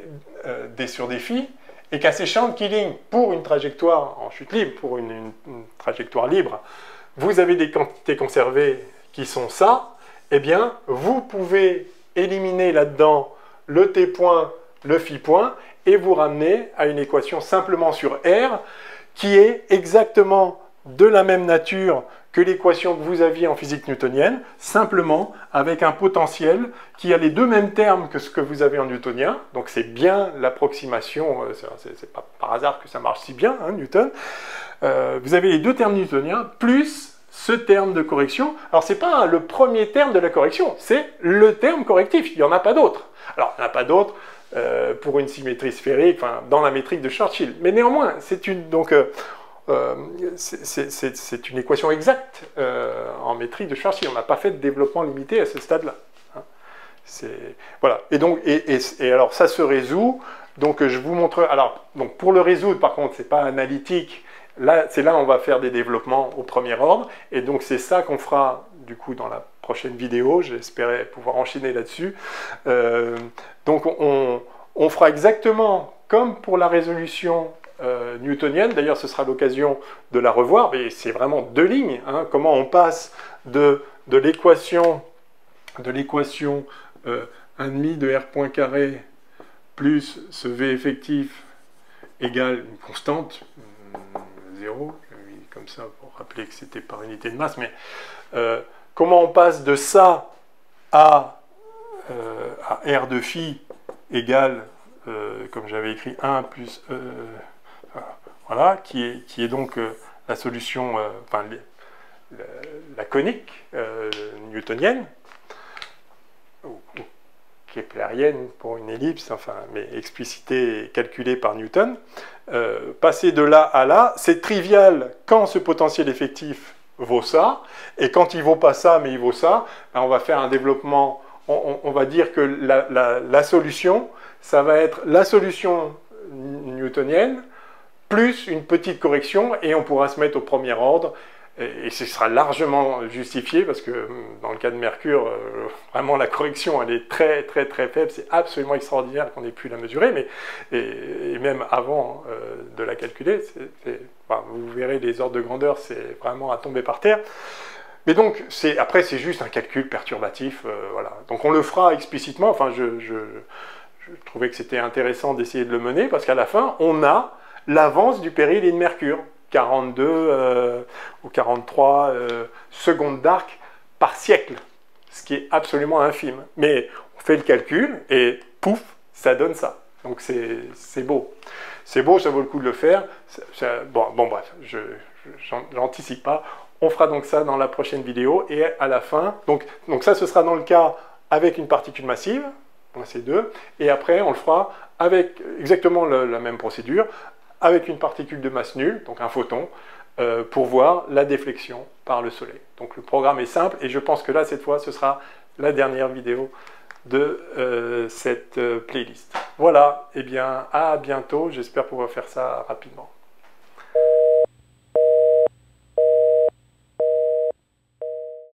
D sur dφ, et qu'à ces champs de Killing, pour une trajectoire en chute libre, pour une trajectoire libre, vous avez des quantités conservées qui sont ça, eh bien, vous pouvez éliminer là-dedans le t point, le phi point, et vous ramener à une équation simplement sur R, qui est exactement de la même nature que l'équation que vous aviez en physique newtonienne, simplement avec un potentiel qui a les deux mêmes termes que ce que vous avez en newtonien. Donc c'est bien l'approximation, c'est pas par hasard que ça marche si bien, hein, Newton. Vous avez les deux termes newtoniens, plus ce terme de correction. Alors c'est pas le premier terme de la correction, c'est le terme correctif, il n'y en a pas d'autre. Alors il n'y en a pas d'autre pour une symétrie sphérique, enfin, dans la métrique de Schwarzschild. Mais néanmoins, c'est une... Donc, c'est une équation exacte en métrique de Schwarzschild. On n'a pas fait de développement limité à ce stade-là. Hein. Voilà. Et donc, alors, ça se résout. Donc, je vous montre. Alors, donc, pour le résoudre, par contre, c'est pas analytique. Là, c'est là où on va faire des développements au premier ordre. Et donc, c'est ça qu'on fera, du coup, dans la prochaine vidéo. J'espérais pouvoir enchaîner là-dessus. Donc, on fera exactement comme pour la résolution newtonienne. D'ailleurs, ce sera l'occasion de la revoir, mais c'est vraiment deux lignes. Hein, comment on passe de l'équation 1,5 de R point carré plus ce V effectif égale une constante, 0, comme ça pour rappeler que c'était par unité de masse, mais comment on passe de ça à R de phi égale, comme j'avais écrit, 1 plus... voilà, qui est donc la solution, enfin, la conique newtonienne, ou keplérienne pour une ellipse, enfin, mais explicitée et calculée par Newton. Passer de là à là, c'est trivial quand ce potentiel effectif vaut ça, et quand il vaut pas ça, mais il vaut ça, ben on va faire un développement, on va dire que la solution, ça va être la solution newtonienne, plus une petite correction, et on pourra se mettre au premier ordre, et ce sera largement justifié, parce que dans le cas de Mercure, vraiment la correction, elle est très très très faible, c'est absolument extraordinaire qu'on ait pu la mesurer, mais, et même avant de la calculer, enfin, vous verrez les ordres de grandeur, c'est vraiment à tomber par terre. Mais donc, après, c'est juste un calcul perturbatif, voilà. Donc on le fera explicitement, enfin, je trouvais que c'était intéressant d'essayer de le mener, parce qu'à la fin, on a l'avance du périhélie de Mercure, 42 ou 43 secondes d'arc par siècle, ce qui est absolument infime. Mais on fait le calcul et pouf, ça donne ça. Donc c'est beau. C'est beau, ça vaut le coup de le faire. Bon bref, j'anticipe pas. On fera donc ça dans la prochaine vidéo et à la fin, donc ça ce sera dans le cas avec une particule massive, C2, et après on le fera avec exactement la même procédure, avec une particule de masse nulle, donc un photon, pour voir la déflexion par le Soleil. Donc le programme est simple, et je pense que là, cette fois, ce sera la dernière vidéo de cette playlist. Voilà, et bien à bientôt, j'espère pouvoir faire ça rapidement.